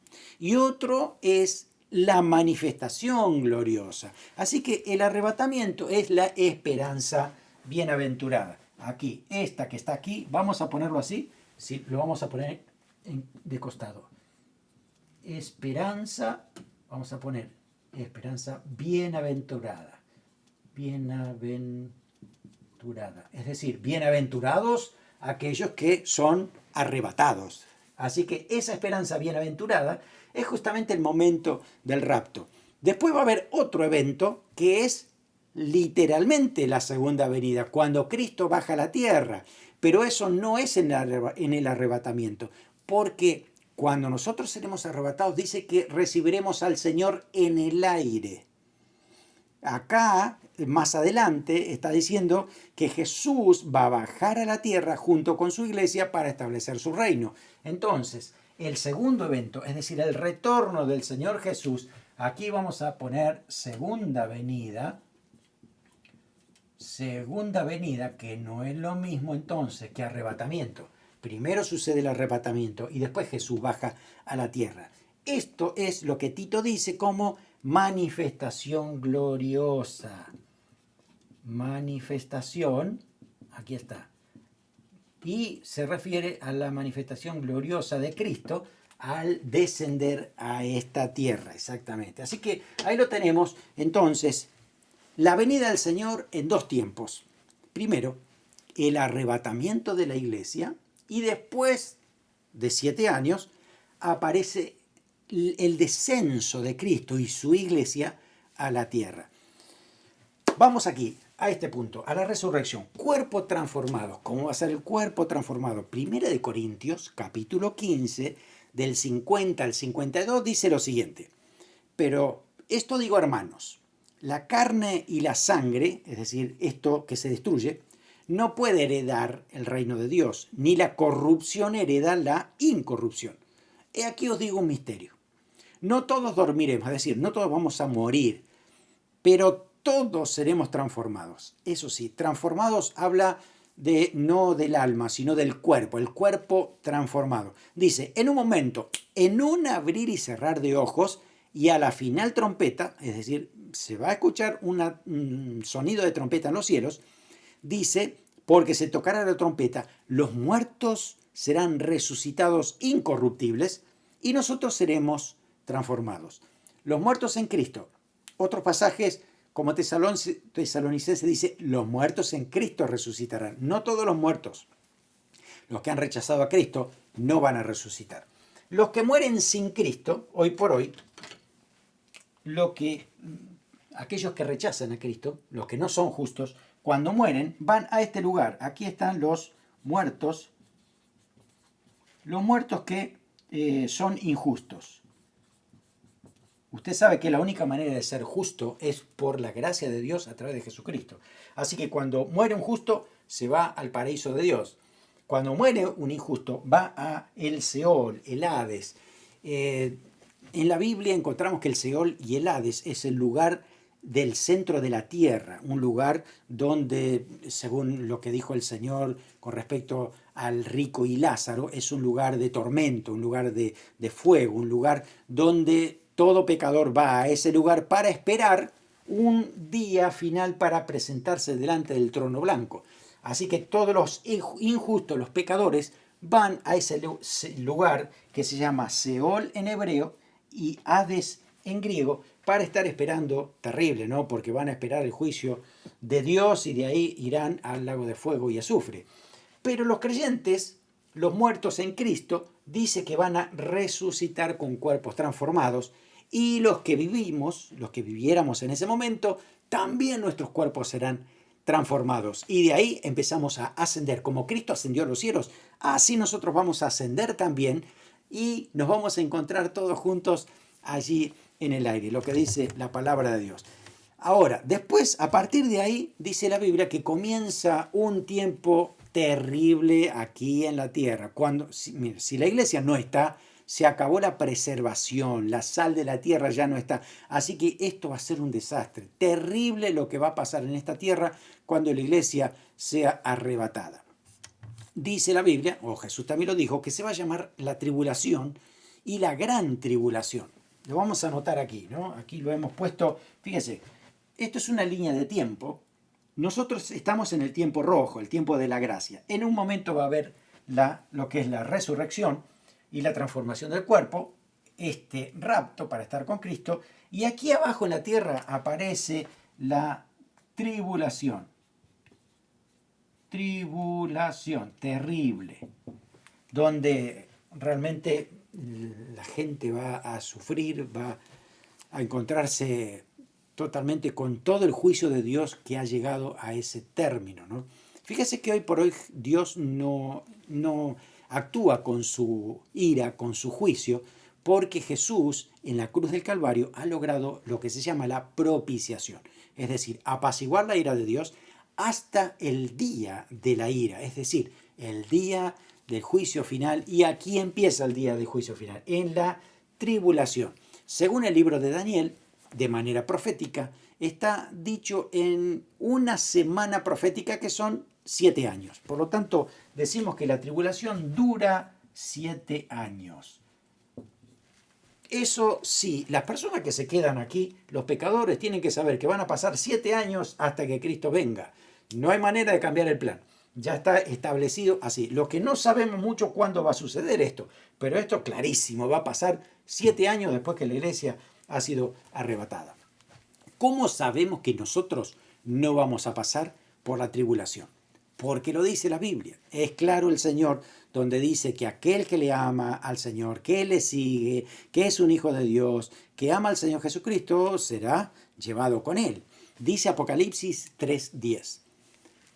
y otro es la manifestación gloriosa. Así que el arrebatamiento es la esperanza bienaventurada. Aquí, esta que está aquí, vamos a ponerlo así, sí, lo vamos a poner de costado. Esperanza, vamos a poner esperanza bienaventurada. Bienaventurada. Es decir, bienaventurados aquellos que son arrebatados. Así que esa esperanza bienaventurada es justamente el momento del rapto. Después va a haber otro evento que es literalmente la segunda venida, cuando Cristo baja a la tierra. Pero eso no es en el arrebatamiento, porque cuando nosotros seremos arrebatados dice que recibiremos al Señor en el aire. Acá, más adelante, está diciendo que Jesús va a bajar a la tierra junto con su iglesia para establecer su reino. Entonces, el segundo evento, es decir, el retorno del Señor Jesús, aquí vamos a poner segunda venida, que no es lo mismo entonces que arrebatamiento. Primero sucede el arrebatamiento y después Jesús baja a la tierra. Esto es lo que Tito dice como manifestación gloriosa. Manifestación, aquí está. Y se refiere a la manifestación gloriosa de Cristo al descender a esta tierra, exactamente. Así que ahí lo tenemos, entonces, la venida del Señor en dos tiempos. Primero, el arrebatamiento de la iglesia y después de 7 años aparece el descenso de Cristo y su iglesia a la tierra. Vamos aquí, a este punto, a la resurrección. Cuerpo transformado. ¿Cómo va a ser el cuerpo transformado? Primera de Corintios, capítulo 15, del 50 al 52, dice lo siguiente. Pero esto digo, hermanos, la carne y la sangre, es decir, esto que se destruye, no puede heredar el reino de Dios, ni la corrupción hereda la incorrupción. He aquí os digo un misterio. No todos dormiremos, es decir, no todos vamos a morir, pero todos seremos transformados. Eso sí, transformados habla de no del alma, sino del cuerpo, el cuerpo transformado. Dice, en un momento, en un abrir y cerrar de ojos, y a la final trompeta, es decir, se va a escuchar un sonido de trompeta en los cielos, dice, porque se tocará la trompeta, los muertos serán resucitados incorruptibles y nosotros seremos transformados. Los muertos en Cristo. Otros pasajes, como Tesalonicenses dice, los muertos en Cristo resucitarán. No todos los muertos. Los que han rechazado a Cristo no van a resucitar. Los que mueren sin Cristo, hoy por hoy, aquellos que rechazan a Cristo, los que no son justos, cuando mueren van a este lugar. Aquí están los muertos que son injustos. Usted sabe que la única manera de ser justo es por la gracia de Dios a través de Jesucristo. Así que cuando muere un justo, se va al paraíso de Dios. Cuando muere un injusto, va a el Seol, el Hades. En la Biblia encontramos que el Seol y el Hades es el lugar del centro de la tierra, un lugar donde, según lo que dijo el Señor con respecto al rico y Lázaro, es un lugar de tormento, un lugar de fuego, un lugar donde todo pecador va a ese lugar para esperar un día final para presentarse delante del trono blanco. Así que todos los injustos, los pecadores, van a ese lugar que se llama Seol en hebreo y Hades en griego, para estar esperando, terrible, ¿no? Porque van a esperar el juicio de Dios y de ahí irán al lago de fuego y azufre. Pero los creyentes, los muertos en Cristo, dice que van a resucitar con cuerpos transformados y los que viviéramos en ese momento, también nuestros cuerpos serán transformados. Y de ahí empezamos a ascender. Como Cristo ascendió a los cielos, así nosotros vamos a ascender también y nos vamos a encontrar todos juntos allí en el aire, lo que dice la palabra de Dios. Ahora, después, a partir de ahí, dice la Biblia que comienza un tiempo terrible aquí en la tierra. Cuando, si la iglesia no está, se acabó la preservación, la sal de la tierra ya no está. Así que esto va a ser un desastre. Terrible lo que va a pasar en esta tierra cuando la iglesia sea arrebatada. Dice la Biblia, o Jesús también lo dijo, que se va a llamar la tribulación y la gran tribulación. Lo vamos a anotar aquí, ¿no? Aquí lo hemos puesto, fíjense, esto es una línea de tiempo. Nosotros estamos en el tiempo rojo, el tiempo de la gracia. En un momento va a haber lo que es la resurrección y la transformación del cuerpo, este rapto para estar con Cristo, y aquí abajo en la tierra aparece la tribulación. Tribulación, terrible, donde realmente la gente va a sufrir, va a encontrarse totalmente con todo el juicio de Dios que ha llegado a ese término, ¿no? Fíjese que hoy por hoy Dios no actúa con su ira, con su juicio, porque Jesús en la cruz del Calvario ha logrado lo que se llama la propiciación, es decir, apaciguar la ira de Dios hasta el día de la ira, es decir, el día del juicio final. Y aquí empieza el día del juicio final, en la tribulación. Según el libro de Daniel, de manera profética, está dicho en una semana profética que son 7 años. Por lo tanto, decimos que la tribulación dura 7 años. Eso sí, las personas que se quedan aquí, los pecadores, tienen que saber que van a pasar 7 años hasta que Cristo venga. No hay manera de cambiar el plan. Ya está establecido así. Lo que no sabemos mucho cuándo va a suceder esto, pero esto clarísimo, va a pasar 7 años después que la iglesia ha sido arrebatada. ¿Cómo sabemos que nosotros no vamos a pasar por la tribulación? Porque lo dice la Biblia. Es claro el Señor donde dice que aquel que le ama al Señor, que le sigue, que es un hijo de Dios, que ama al Señor Jesucristo, será llevado con él. Dice Apocalipsis 3:10.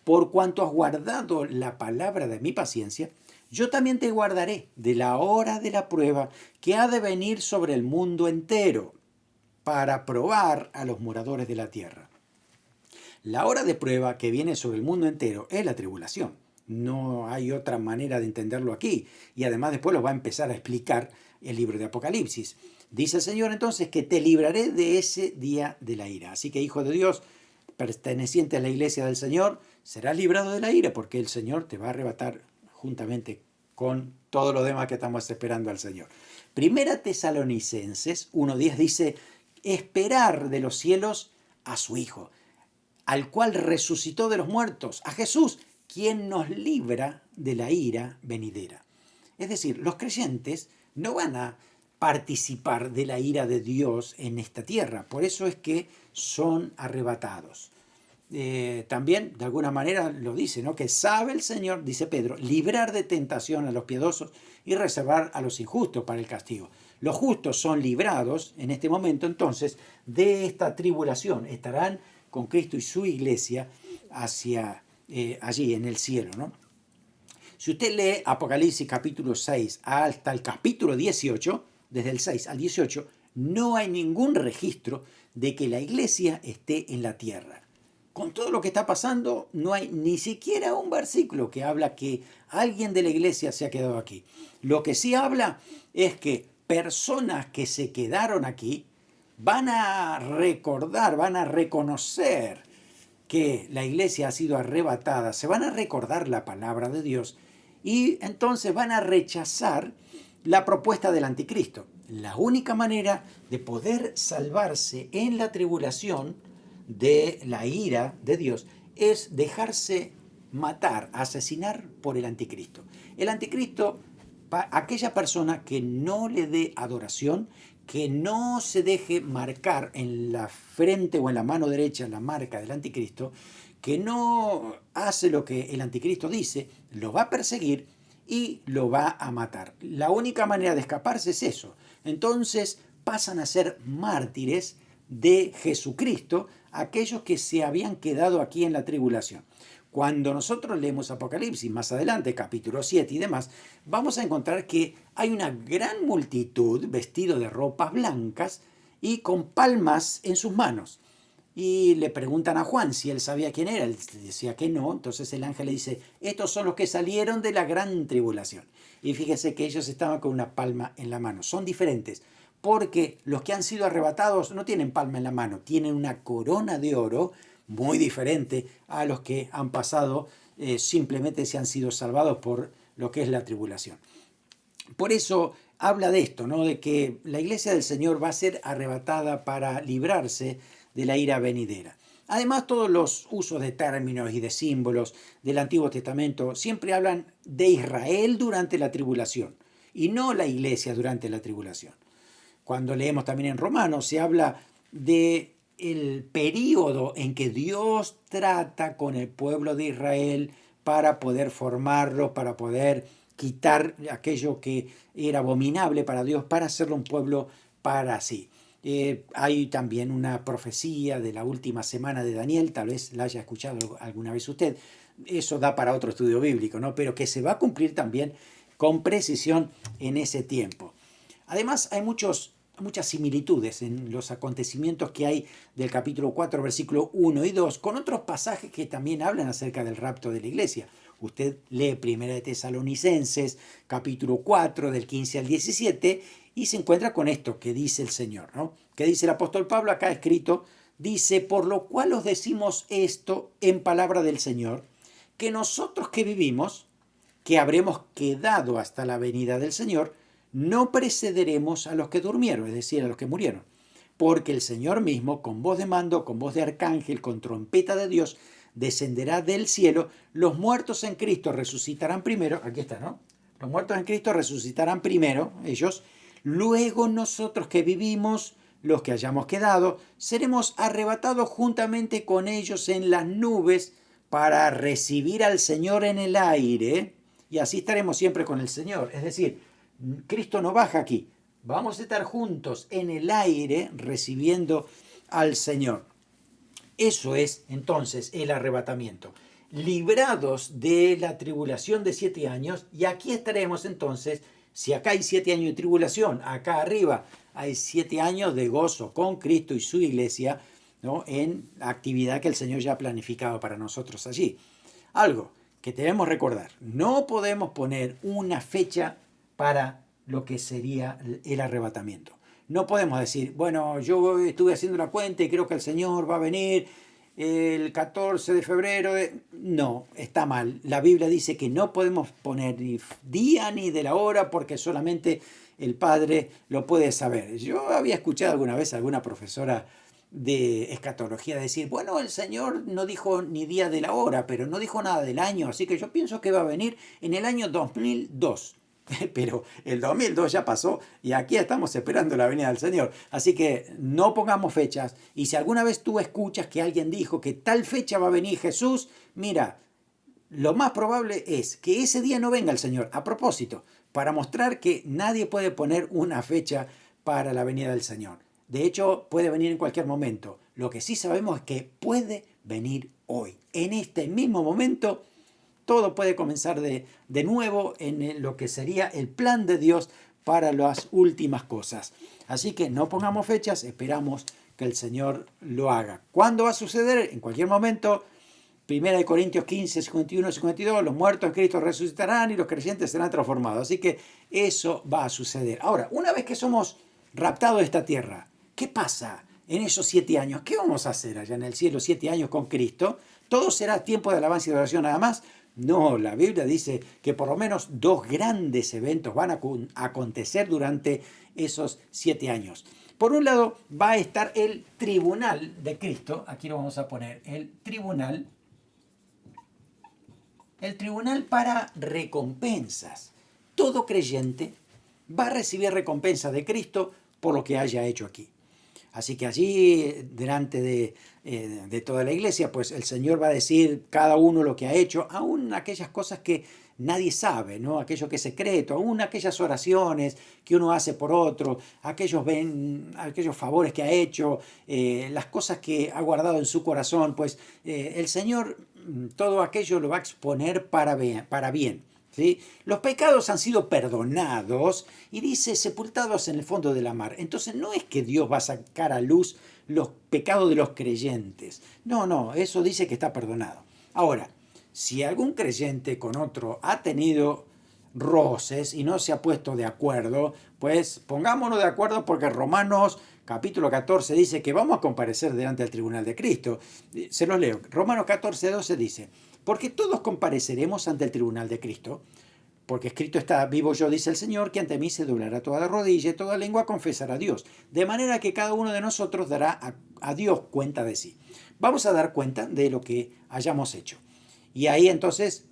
Por cuanto has guardado la palabra de mi paciencia, yo también te guardaré de la hora de la prueba que ha de venir sobre el mundo entero para probar a los moradores de la tierra. La hora de prueba que viene sobre el mundo entero es la tribulación. No hay otra manera de entenderlo aquí. Y además después lo va a empezar a explicar el libro de Apocalipsis. Dice el Señor entonces que te libraré de ese día de la ira. Así que, hijo de Dios, perteneciente a la iglesia del Señor, serás librado de la ira porque el Señor te va a arrebatar juntamente con todo lo demás que estamos esperando al Señor. Primera Tesalonicenses 1:10 dice, esperar de los cielos a su Hijo, al cual resucitó de los muertos, a Jesús, quien nos libra de la ira venidera. Es decir, los creyentes no van a participar de la ira de Dios en esta tierra, por eso es que son arrebatados. También, de alguna manera, lo dice, ¿no? Que sabe el Señor, dice Pedro, librar de tentación a los piadosos y reservar a los injustos para el castigo. Los justos son librados en este momento, entonces, de esta tribulación. Estarán con Cristo y su iglesia hacia allí en el cielo, ¿no? Si usted lee Apocalipsis capítulo 6 hasta el capítulo 18, desde el 6 al 18, no hay ningún registro de que la iglesia esté en la tierra. Con todo lo que está pasando, no hay ni siquiera un versículo que habla que alguien de la iglesia se ha quedado aquí. Lo que sí habla es que personas que se quedaron aquí van a recordar, van a reconocer que la iglesia ha sido arrebatada, se van a recordar la palabra de Dios y entonces van a rechazar la propuesta del anticristo. La única manera de poder salvarse en la tribulación de la ira de Dios es dejarse matar, asesinar por el anticristo. El anticristo, aquella persona que no le dé adoración, que no se deje marcar en la frente o en la mano derecha la marca del anticristo, que no hace lo que el anticristo dice, lo va a perseguir y lo va a matar. La única manera de escaparse es eso. Entonces pasan a ser mártires de Jesucristo a aquellos que se habían quedado aquí en la tribulación. Cuando nosotros leemos Apocalipsis más adelante, capítulo 7 y demás, vamos a encontrar que hay una gran multitud vestido de ropas blancas y con palmas en sus manos. Y le preguntan a Juan si él sabía quién era. Él decía que no. Entonces el ángel le dice, estos son los que salieron de la gran tribulación. Y fíjese que ellos estaban con una palma en la mano. Son diferentes, porque los que han sido arrebatados no tienen palma en la mano, tienen una corona de oro muy diferente a los que han pasado, simplemente se han sido salvados por lo que es la tribulación. Por eso habla de esto, ¿no? De que la iglesia del Señor va a ser arrebatada para librarse de la ira venidera. Además, todos los usos de términos y de símbolos del Antiguo Testamento siempre hablan de Israel durante la tribulación y no la iglesia durante la tribulación. Cuando leemos también en Romanos, se habla de el período en que Dios trata con el pueblo de Israel para poder formarlo, para poder quitar aquello que era abominable para Dios, para hacerlo un pueblo para sí. Hay también una profecía de la última semana de Daniel, tal vez la haya escuchado alguna vez usted, eso da para otro estudio bíblico, ¿no? Pero que se va a cumplir también con precisión en ese tiempo. Además, hay muchas similitudes en los acontecimientos que hay del capítulo 4, versículo 1 y 2, con otros pasajes que también hablan acerca del rapto de la iglesia. Usted lee 1 de Tesalonicenses, capítulo 4, del 15 al 17, y se encuentra con esto que dice el Señor, ¿no? Que dice el apóstol Pablo, acá escrito, dice, por lo cual os decimos esto en palabra del Señor, que nosotros que vivimos, que habremos quedado hasta la venida del Señor, no precederemos a los que durmieron, es decir, a los que murieron. Porque el Señor mismo, con voz de mando, con voz de arcángel, con trompeta de Dios, descenderá del cielo, los muertos en Cristo resucitarán primero, aquí está, ¿no? Los muertos en Cristo resucitarán primero, ellos, luego nosotros que vivimos, los que hayamos quedado, seremos arrebatados juntamente con ellos en las nubes para recibir al Señor en el aire, y así estaremos siempre con el Señor. Es decir, Cristo no baja aquí, vamos a estar juntos en el aire recibiendo al Señor. Eso es entonces el arrebatamiento. Librados de la tribulación de 7 años, y aquí estaremos entonces, si acá hay 7 años de tribulación, acá arriba hay 7 años de gozo con Cristo y su iglesia, ¿no? En la actividad que el Señor ya ha planificado para nosotros allí. Algo que debemos recordar, no podemos poner una fecha para lo que sería el arrebatamiento. No podemos decir, bueno, yo estuve haciendo la cuenta y creo que el Señor va a venir el 14 de febrero. No, está mal. La Biblia dice que no podemos poner ni día ni de la hora porque solamente el Padre lo puede saber. Yo había escuchado alguna vez a alguna profesora de escatología decir, bueno, el Señor no dijo ni día de la hora, pero no dijo nada del año, así que yo pienso que va a venir en el año 2002. Pero el 2002 ya pasó y aquí estamos esperando la venida del Señor. Así que no pongamos fechas. Y si alguna vez tú escuchas que alguien dijo que tal fecha va a venir Jesús, mira, lo más probable es que ese día no venga el Señor. A propósito, para mostrar que nadie puede poner una fecha para la venida del Señor. De hecho, puede venir en cualquier momento. Lo que sí sabemos es que puede venir hoy. En este mismo momento, todo puede comenzar de nuevo en lo que sería el plan de Dios para las últimas cosas. Así que no pongamos fechas, esperamos que el Señor lo haga. ¿Cuándo va a suceder? En cualquier momento. 1 Corintios 15, 51, 52, los muertos en Cristo resucitarán y los creyentes serán transformados. Así que eso va a suceder. Ahora, una vez que somos raptados de esta tierra, ¿qué pasa en esos 7 años? ¿Qué vamos a hacer allá en el cielo 7 años con Cristo? ¿Todo será tiempo de alabanza y de oración nada más? No, la Biblia dice que por lo menos 2 grandes eventos van a acontecer durante esos 7 años. Por un lado va a estar el tribunal de Cristo, aquí lo vamos a poner, el tribunal para recompensas. Todo creyente va a recibir recompensa de Cristo por lo que haya hecho aquí. Así que allí, delante de toda la iglesia, pues el Señor va a decir cada uno lo que ha hecho, aún aquellas cosas que nadie sabe, ¿no? Aquello que es secreto, aún aquellas oraciones que uno hace por otro, aquellos favores que ha hecho, las cosas que ha guardado en su corazón, pues el Señor todo aquello lo va a exponer para bien, para bien. ¿Sí? Los pecados han sido perdonados y dice sepultados en el fondo de la mar. Entonces no es que Dios va a sacar a luz los pecados de los creyentes. No, no, eso dice que está perdonado. Ahora, si algún creyente con otro ha tenido roces y no se ha puesto de acuerdo, pues pongámonos de acuerdo porque Romanos capítulo 14 dice que vamos a comparecer delante del tribunal de Cristo. Se los leo. Romanos 14, 12 dice, porque todos compareceremos ante el tribunal de Cristo, porque escrito está, vivo yo, dice el Señor, que ante mí se doblará toda rodilla y toda lengua confesará a Dios. De manera que cada uno de nosotros dará a Dios cuenta de sí. Vamos a dar cuenta de lo que hayamos hecho. Y ahí entonces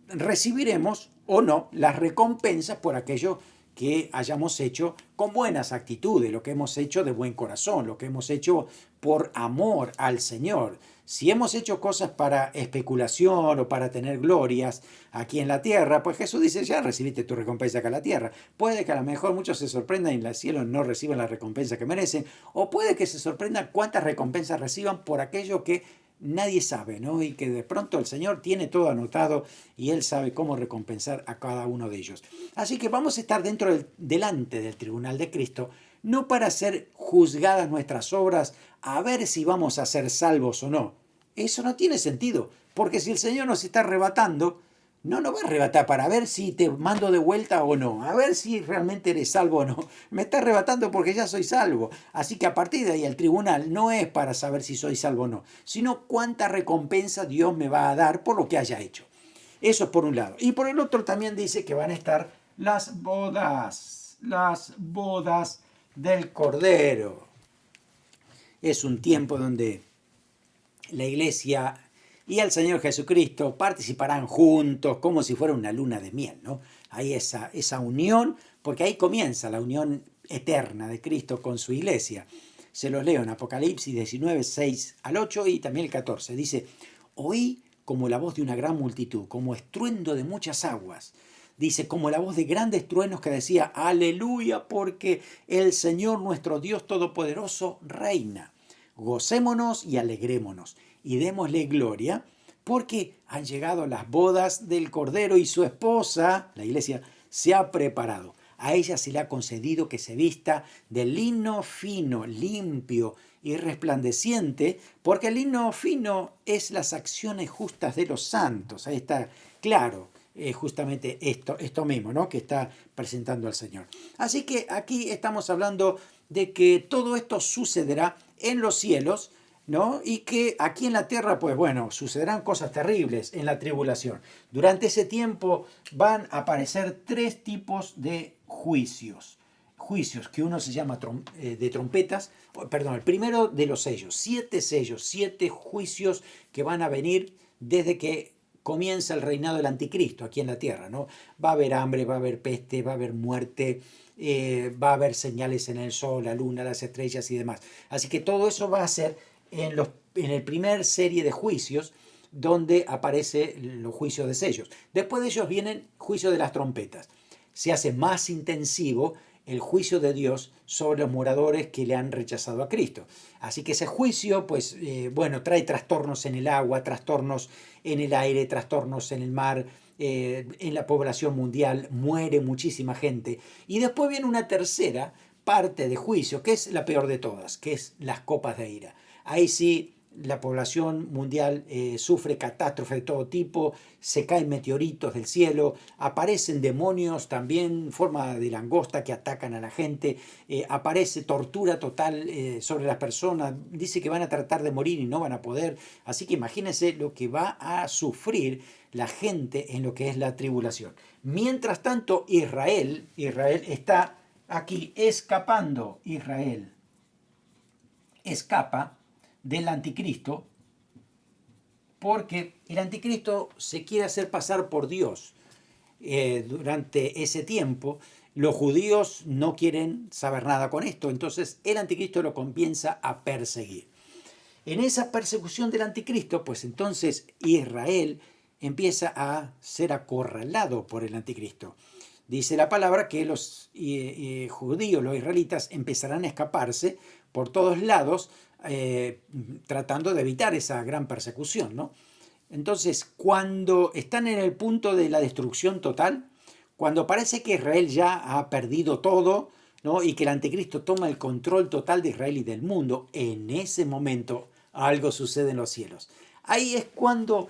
recibiremos o no las recompensas por aquello que hayamos hecho con buenas actitudes, lo que hemos hecho de buen corazón, lo que hemos hecho por amor al Señor. Si hemos hecho cosas para especulación o para tener glorias aquí en la tierra, pues Jesús dice, ya recibiste tu recompensa acá en la tierra. Puede que a lo mejor muchos se sorprendan y en el cielo no reciban la recompensa que merecen, o puede que se sorprendan cuántas recompensas reciban por aquello que nadie sabe, ¿no? Y que de pronto el Señor tiene todo anotado y Él sabe cómo recompensar a cada uno de ellos. Así que vamos a estar delante del tribunal de Cristo, no para ser juzgadas nuestras obras, a ver si vamos a ser salvos o no. Eso no tiene sentido, porque si el Señor nos está arrebatando, no nos va a arrebatar para ver si te mando de vuelta o no, a ver si realmente eres salvo o no. Me está arrebatando porque ya soy salvo. Así que a partir de ahí el tribunal no es para saber si soy salvo o no, sino cuánta recompensa Dios me va a dar por lo que haya hecho. Eso es por un lado. Y por el otro también dice que van a estar las bodas del Cordero. Es un tiempo donde la iglesia y el Señor Jesucristo participarán juntos como si fuera una luna de miel, ¿no? Hay esa unión, porque ahí comienza la unión eterna de Cristo con su iglesia. Se los leo en Apocalipsis 19, 6 al 8 y también el 14. Dice, oí como la voz de una gran multitud, como estruendo de muchas aguas. Dice, como la voz de grandes truenos que decía, aleluya, porque el Señor nuestro Dios Todopoderoso reina. Gocémonos y alegrémonos y démosle gloria, porque han llegado las bodas del Cordero y su esposa, la iglesia, se ha preparado. A ella se le ha concedido que se vista de lino fino, limpio y resplandeciente, porque el lino fino es las acciones justas de los santos. Ahí está claro. Justamente esto mismo, ¿no? Que está presentando al Señor. Así que aquí estamos hablando de que todo esto sucederá en los cielos, ¿no? Y que aquí en la tierra, pues bueno, sucederán cosas terribles en la tribulación. Durante ese tiempo van a aparecer tres tipos de juicios. Juicios que uno se llama de trompetas, perdón, el primero de los sellos, 7 juicios que van a venir desde que comienza el reinado del anticristo aquí en la tierra, ¿no? Va a haber hambre, va a haber peste, va a haber muerte, va a haber señales en el sol, la luna, las estrellas y demás. Así que todo eso va a ser en el primer serie de juicios donde aparece los juicios de sellos. Después de ellos vienen juicios de las trompetas. Se hace más intensivo el juicio de Dios sobre los moradores que le han rechazado a Cristo. Así que ese juicio, pues, trae trastornos en el agua, trastornos en el aire, trastornos en el mar, en la población mundial, muere muchísima gente. Y después viene una tercera parte de juicio, que es la peor de todas, que es las copas de ira. Ahí sí la población mundial sufre catástrofes de todo tipo, se caen meteoritos del cielo, aparecen demonios también en forma de langosta que atacan a la gente, aparece tortura total sobre las personas, dice que van a tratar de morir y no van a poder, así que imagínense lo que va a sufrir la gente en lo que es la tribulación. Mientras tanto, Israel está aquí escapando, Israel escapa del anticristo, porque el anticristo se quiere hacer pasar por Dios. Durante ese tiempo, los judíos no quieren saber nada con esto, entonces el anticristo lo comienza a perseguir. En esa persecución del anticristo, pues entonces Israel empieza a ser acorralado por el anticristo. Dice la palabra que los judíos, los israelitas, empezarán a escaparse por todos lados, tratando de evitar esa gran persecución, ¿no? Entonces, cuando están en el punto de la destrucción total, cuando parece que Israel ya ha perdido todo, ¿no? Y que el anticristo toma el control total de Israel y del mundo, en ese momento algo sucede en los cielos. Ahí es cuando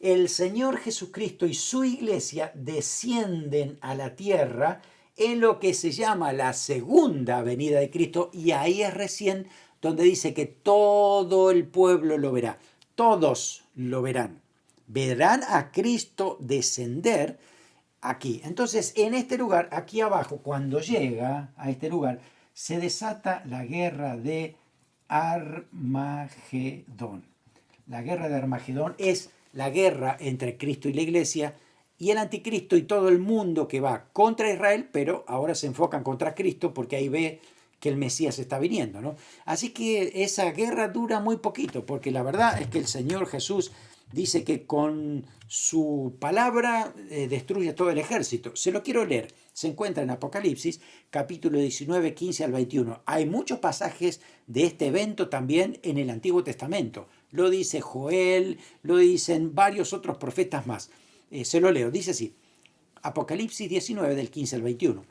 el Señor Jesucristo y su iglesia descienden a la tierra en lo que se llama la segunda venida de Cristo, y ahí es recién donde dice que todo el pueblo lo verá, todos lo verán, verán a Cristo descender aquí. Entonces, en este lugar, aquí abajo, cuando llega a este lugar, se desata la guerra de Armagedón. La guerra de Armagedón es la guerra entre Cristo y la iglesia y el anticristo y todo el mundo que va contra Israel, pero ahora se enfocan contra Cristo porque ahí ve que el Mesías está viniendo, ¿no? Así que esa guerra dura muy poquito, porque la verdad es que el Señor Jesús dice que con su palabra destruye todo el ejército. Se lo quiero leer. Se encuentra en Apocalipsis, capítulo 19, 15 al 21. Hay muchos pasajes de este evento también en el Antiguo Testamento. Lo dice Joel, lo dicen varios otros profetas más. Se lo leo. Dice así, Apocalipsis 19, del 15 al 21.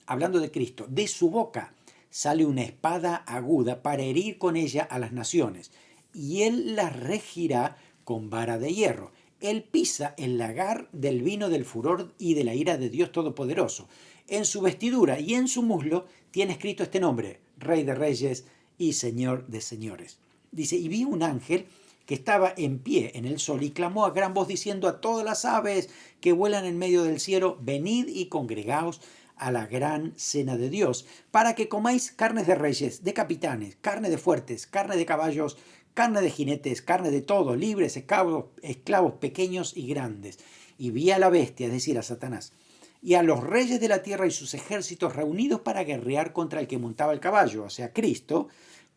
Hablando de Cristo, de su boca sale una espada aguda para herir con ella a las naciones, y él las regirá con vara de hierro. Él pisa el lagar del vino del furor y de la ira de Dios Todopoderoso. En su vestidura y en su muslo tiene escrito este nombre, Rey de Reyes y Señor de Señores. Dice, y vi un ángel que estaba en pie en el sol y clamó a gran voz diciendo a todas las aves que vuelan en medio del cielo, venid y congregaos a la gran cena de Dios, para que comáis carnes de reyes, de capitanes, carne de fuertes, carne de caballos, carne de jinetes, carne de todo, libres, esclavos pequeños y grandes. Y vi a la bestia, es decir, a Satanás, y a los reyes de la tierra y sus ejércitos reunidos para guerrear contra el que montaba el caballo, o sea, Cristo,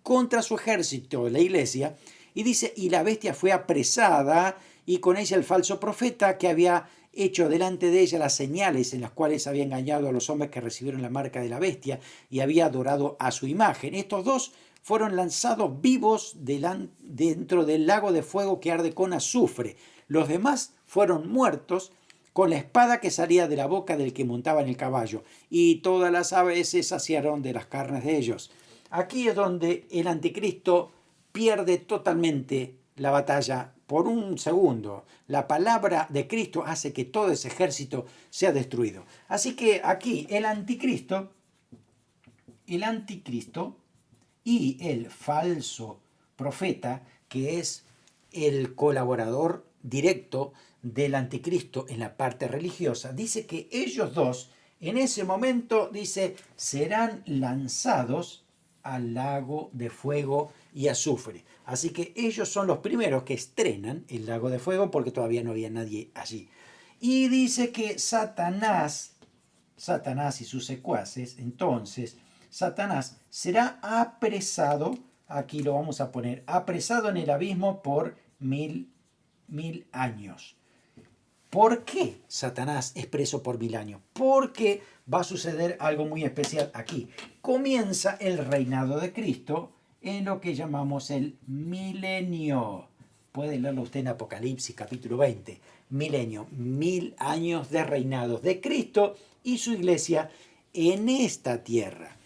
contra su ejército, la iglesia. Y dice, y la bestia fue apresada, y con ella el falso profeta que había hecho delante de ella las señales en las cuales había engañado a los hombres que recibieron la marca de la bestia y había adorado a su imagen. Estos dos fueron lanzados vivos dentro del lago de fuego que arde con azufre. Los demás fueron muertos con la espada que salía de la boca del que montaba en el caballo, y todas las aves se saciaron de las carnes de ellos. Aquí es donde el anticristo pierde totalmente la batalla por un segundo. La palabra de Cristo hace que todo ese ejército sea destruido. Así que aquí el anticristo y el falso profeta, que es el colaborador directo del anticristo en la parte religiosa, dice que ellos dos, en ese momento, dice, serán lanzados al lago de fuego y azufre. Así que ellos son los primeros que estrenan el lago de fuego porque todavía no había nadie allí. Y dice que Satanás y sus secuaces, entonces, Satanás será apresado, aquí lo vamos a poner, apresado en el abismo por mil años. ¿Por qué Satanás es preso por 1000 años? Porque va a suceder algo muy especial aquí. Comienza el reinado de Cristo en lo que llamamos el milenio. Puede leerlo usted en Apocalipsis capítulo 20. Milenio, 1000 años de reinado de Cristo y su iglesia en esta tierra.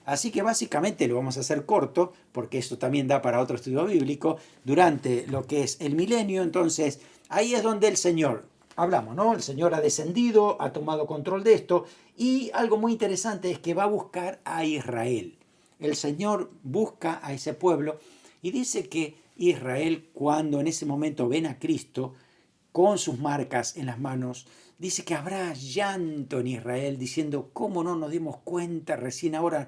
Así que básicamente lo vamos a hacer corto, porque esto también da para otro estudio bíblico, durante lo que es el milenio. Entonces, ahí es donde el Señor, hablamos, ¿no? El Señor ha descendido, ha tomado control de esto, y algo muy interesante es que va a buscar a Israel. El Señor busca a ese pueblo y dice que Israel, cuando en ese momento ven a Cristo con sus marcas en las manos, dice que habrá llanto en Israel, diciendo, ¿cómo no nos dimos cuenta recién ahora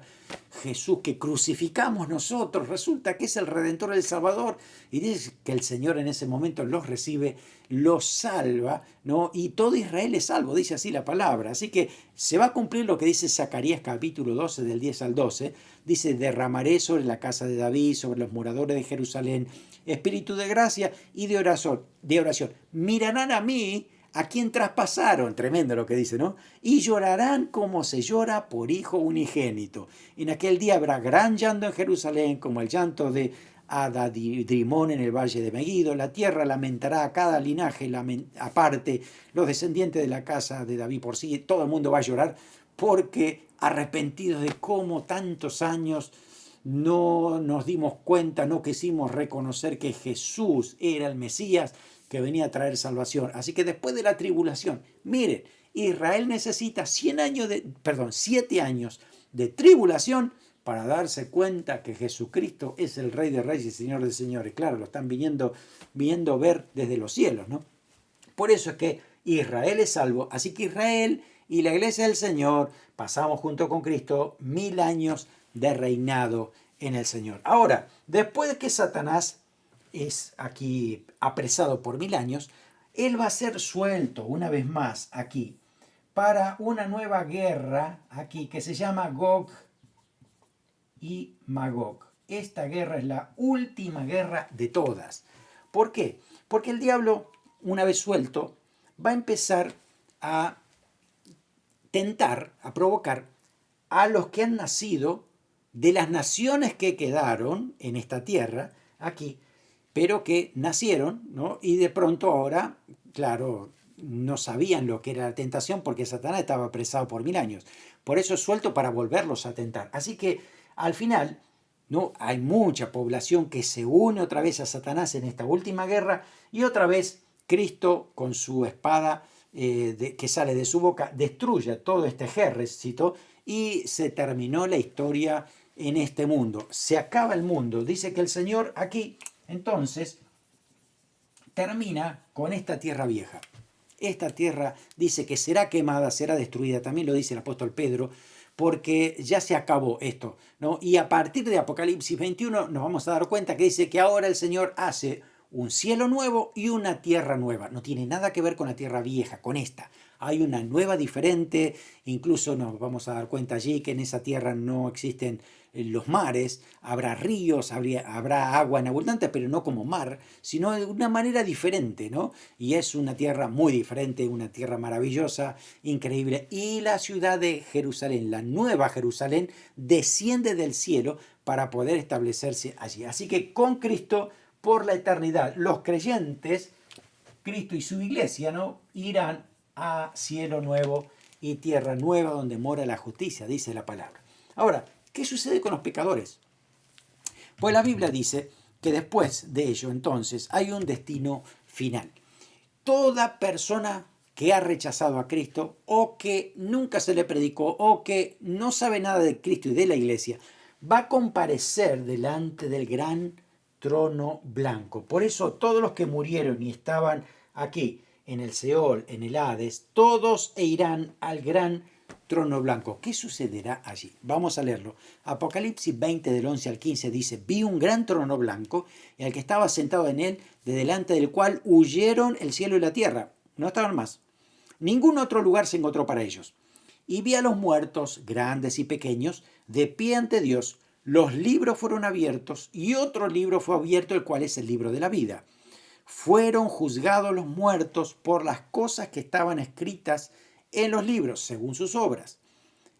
Jesús que crucificamos nosotros? Resulta que es el Redentor, el Salvador. Y dice que el Señor en ese momento los recibe, los salva, ¿no? Y todo Israel es salvo, dice así la palabra. Así que se va a cumplir lo que dice Zacarías capítulo 12, del 10 al 12. Dice, derramaré sobre la casa de David, sobre los moradores de Jerusalén, espíritu de gracia y de oración. Mirarán a mí, a quien traspasaron, tremendo lo que dice, ¿no? Y llorarán como se llora por hijo unigénito. En aquel día habrá gran llanto en Jerusalén, como el llanto de Adadrimón en el valle de Megiddo. La tierra lamentará a cada linaje aparte, los descendientes de la casa de David por sí. Todo el mundo va a llorar porque arrepentidos de cómo tantos años no nos dimos cuenta, no quisimos reconocer que Jesús era el Mesías que venía a traer salvación. Así que después de la tribulación, miren, Israel necesita 7 años de tribulación para darse cuenta que Jesucristo es el Rey de Reyes y Señor de Señores. Claro, lo están viendo ver desde los cielos, ¿no? Por eso es que Israel es salvo. Así que Israel y la iglesia del Señor pasamos junto con Cristo 1000 años de reinado en el Señor. Ahora, después de que Satanás es aquí apresado por 1000 años, él va a ser suelto una vez más aquí para una nueva guerra aquí que se llama Gog y Magog. Esta guerra es la última guerra de todas. ¿Por qué? Porque el diablo, una vez suelto, va a empezar a tentar, a provocar a los que han nacido de las naciones que quedaron en esta tierra, aquí, pero que nacieron, ¿no? Y de pronto ahora, claro, no sabían lo que era la tentación porque Satanás estaba apresado por 1000 años. Por eso es suelto para volverlos a tentar. Así que al final, ¿no? Hay mucha población que se une otra vez a Satanás en esta última guerra y otra vez Cristo con su espada que sale de su boca destruye todo este ejército y se terminó la historia en este mundo. Se acaba el mundo. Dice que el Señor aquí entonces termina con esta tierra vieja. Esta tierra dice que será quemada, será destruida. También lo dice el apóstol Pedro, porque ya se acabó esto, ¿no? Y a partir de Apocalipsis 21 nos vamos a dar cuenta que dice que ahora el Señor hace un cielo nuevo y una tierra nueva. No tiene nada que ver con la tierra vieja, con esta. Hay una nueva diferente, incluso nos vamos a dar cuenta allí que en esa tierra no existen los mares, habrá ríos, habrá agua en abundante, pero no como mar, sino de una manera diferente, ¿no? Y es una tierra muy diferente, una tierra maravillosa, increíble. Y la ciudad de Jerusalén, la nueva Jerusalén, desciende del cielo para poder establecerse allí. Así que con Cristo, por la eternidad, los creyentes, Cristo y su iglesia, ¿no? Irán a cielo nuevo y tierra nueva donde mora la justicia, dice la palabra. Ahora, ¿qué sucede con los pecadores? Pues la Biblia dice que después de ello entonces hay un destino final. Toda persona que ha rechazado a Cristo o que nunca se le predicó o que no sabe nada de Cristo y de la iglesia va a comparecer delante del gran trono blanco. Por eso todos los que murieron y estaban aquí en el Seol, en el Hades, todos irán al gran trono blanco. ¿Qué sucederá allí? Vamos a leerlo. Apocalipsis 20 del 11 al 15 dice, vi un gran trono blanco y al que estaba sentado en él, de delante del cual huyeron el cielo y la tierra. No estaban más. Ningún otro lugar se encontró para ellos. Y vi a los muertos, grandes y pequeños, de pie ante Dios. Los libros fueron abiertos y otro libro fue abierto, el cual es el libro de la vida. Fueron juzgados los muertos por las cosas que estaban escritas en los libros, según sus obras.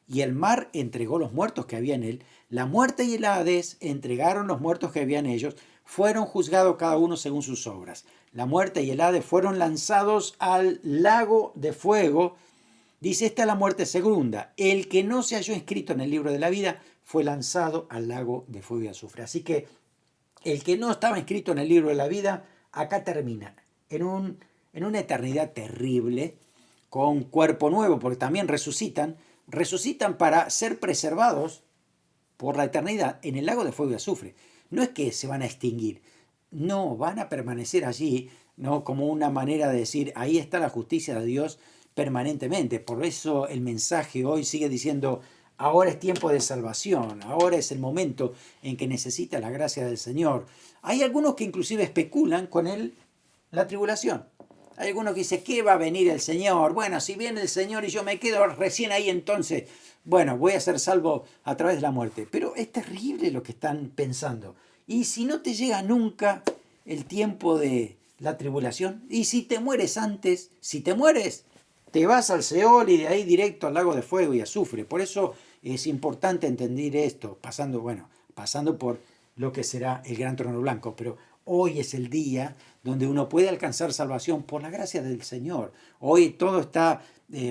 Y el mar entregó los muertos que había en él. La muerte y el Hades entregaron los muertos que había en ellos. Fueron juzgados cada uno según sus obras. La muerte y el Hades fueron lanzados al lago de fuego. Dice, esta es la muerte segunda. El que no se halló inscrito en el libro de la vida fue lanzado al lago de fuego y azufre. Así que el que no estaba inscrito en el libro de la vida, acá termina en una eternidad terrible, con cuerpo nuevo, porque también resucitan para ser preservados por la eternidad en el lago de fuego y azufre. No es que se van a extinguir, no, van a permanecer allí, ¿no? Como una manera de decir, ahí está la justicia de Dios permanentemente. Por eso el mensaje hoy sigue diciendo, ahora es tiempo de salvación, ahora es el momento en que necesita la gracia del Señor. Hay algunos que inclusive especulan con la tribulación. Hay algunos que dicen, ¿qué va a venir el Señor? Bueno, si viene el Señor y yo me quedo recién ahí, entonces, bueno, voy a ser salvo a través de la muerte. Pero es terrible lo que están pensando. Y si no te llega nunca el tiempo de la tribulación, y si te mueres antes, si te mueres, te vas al Seol y de ahí directo al lago de fuego y azufre. Por eso es importante entender esto, pasando por lo que será el gran trono blanco. Pero hoy es el día donde uno puede alcanzar salvación por la gracia del Señor. Hoy todo está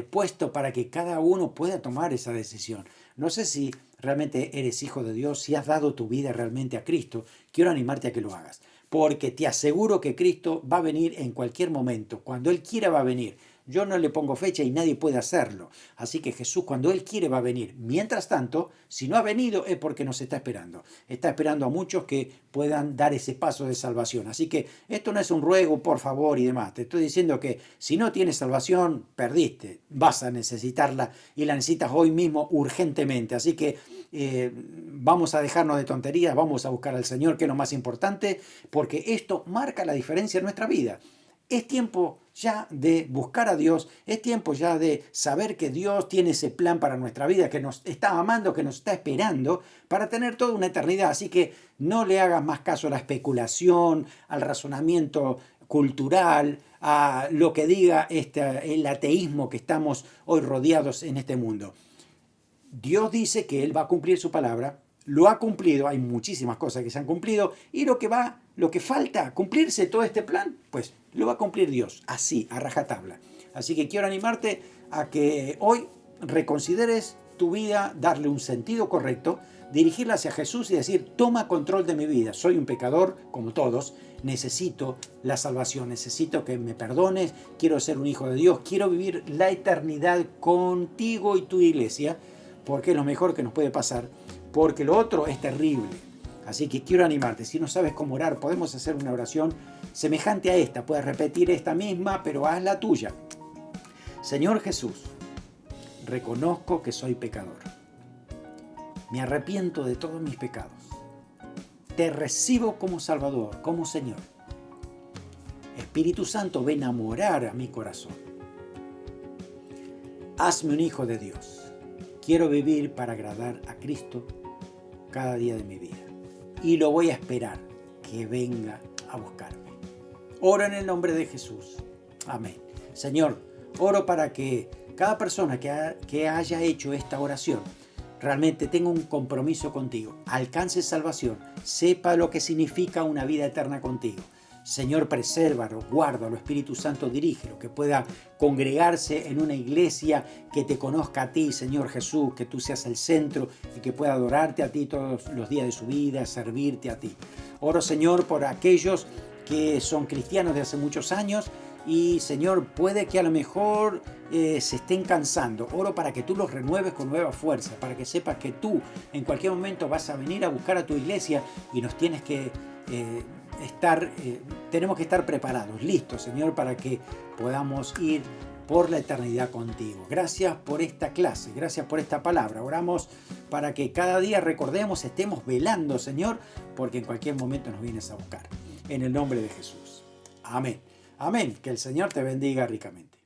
puesto para que cada uno pueda tomar esa decisión. No sé si realmente eres hijo de Dios, si has dado tu vida realmente a Cristo. Quiero animarte a que lo hagas, porque te aseguro que Cristo va a venir en cualquier momento. Cuando Él quiera va a venir. Yo no le pongo fecha y nadie puede hacerlo. Así que Jesús, cuando Él quiere, va a venir. Mientras tanto, si no ha venido es porque nos está esperando. Está esperando a muchos que puedan dar ese paso de salvación. Así que esto no es un ruego, por favor, y demás. Te estoy diciendo que si no tienes salvación, perdiste. Vas a necesitarla y la necesitas hoy mismo urgentemente. Así que vamos a dejarnos de tonterías, vamos a buscar al Señor, que es lo más importante, porque esto marca la diferencia en nuestra vida. Es tiempo ya de buscar a Dios, es tiempo ya de saber que Dios tiene ese plan para nuestra vida, que nos está amando, que nos está esperando para tener toda una eternidad. Así que no le hagas más caso a la especulación, al razonamiento cultural, a lo que diga el ateísmo que estamos hoy rodeados en este mundo. Dios dice que Él va a cumplir su palabra, lo ha cumplido, hay muchísimas cosas que se han cumplido, y lo que falta cumplirse todo este plan, pues lo va a cumplir Dios, así, a rajatabla. Así que quiero animarte a que hoy reconsideres tu vida, darle un sentido correcto, dirigirla hacia Jesús y decir, toma control de mi vida, soy un pecador como todos, necesito la salvación, necesito que me perdones, quiero ser un hijo de Dios, quiero vivir la eternidad contigo y tu iglesia, porque es lo mejor que nos puede pasar, porque lo otro es terrible. Así que quiero animarte, si no sabes cómo orar, podemos hacer una oración semejante a esta, puedes repetir esta misma, pero haz la tuya. Señor Jesús, reconozco que soy pecador. Me arrepiento de todos mis pecados. Te recibo como Salvador, como Señor. Espíritu Santo, ven a morar a mi corazón. Hazme un hijo de Dios. Quiero vivir para agradar a Cristo cada día de mi vida. Y lo voy a esperar que venga a buscarme. Oro en el nombre de Jesús. Amén. Señor, oro para que cada persona que haya hecho esta oración realmente tenga un compromiso contigo, alcance salvación, sepa lo que significa una vida eterna contigo. Señor, presérvalo, guárdalo, Espíritu Santo, dirígelo, que pueda congregarse en una iglesia que te conozca a ti, Señor Jesús, que tú seas el centro y que pueda adorarte a ti todos los días de su vida, servirte a ti. Oro, Señor, por aquellos que son cristianos de hace muchos años y, Señor, puede que a lo mejor se estén cansando. Oro para que tú los renueves con nueva fuerza, para que sepas que tú en cualquier momento vas a venir a buscar a tu iglesia y nos tienes que tenemos que estar preparados, listos, Señor, para que podamos ir por la eternidad contigo. Gracias por esta clase, gracias por esta palabra. Oramos para que cada día recordemos, estemos velando, Señor, porque en cualquier momento nos vienes a buscar. En el nombre de Jesús. Amén. Amén. Que el Señor te bendiga ricamente.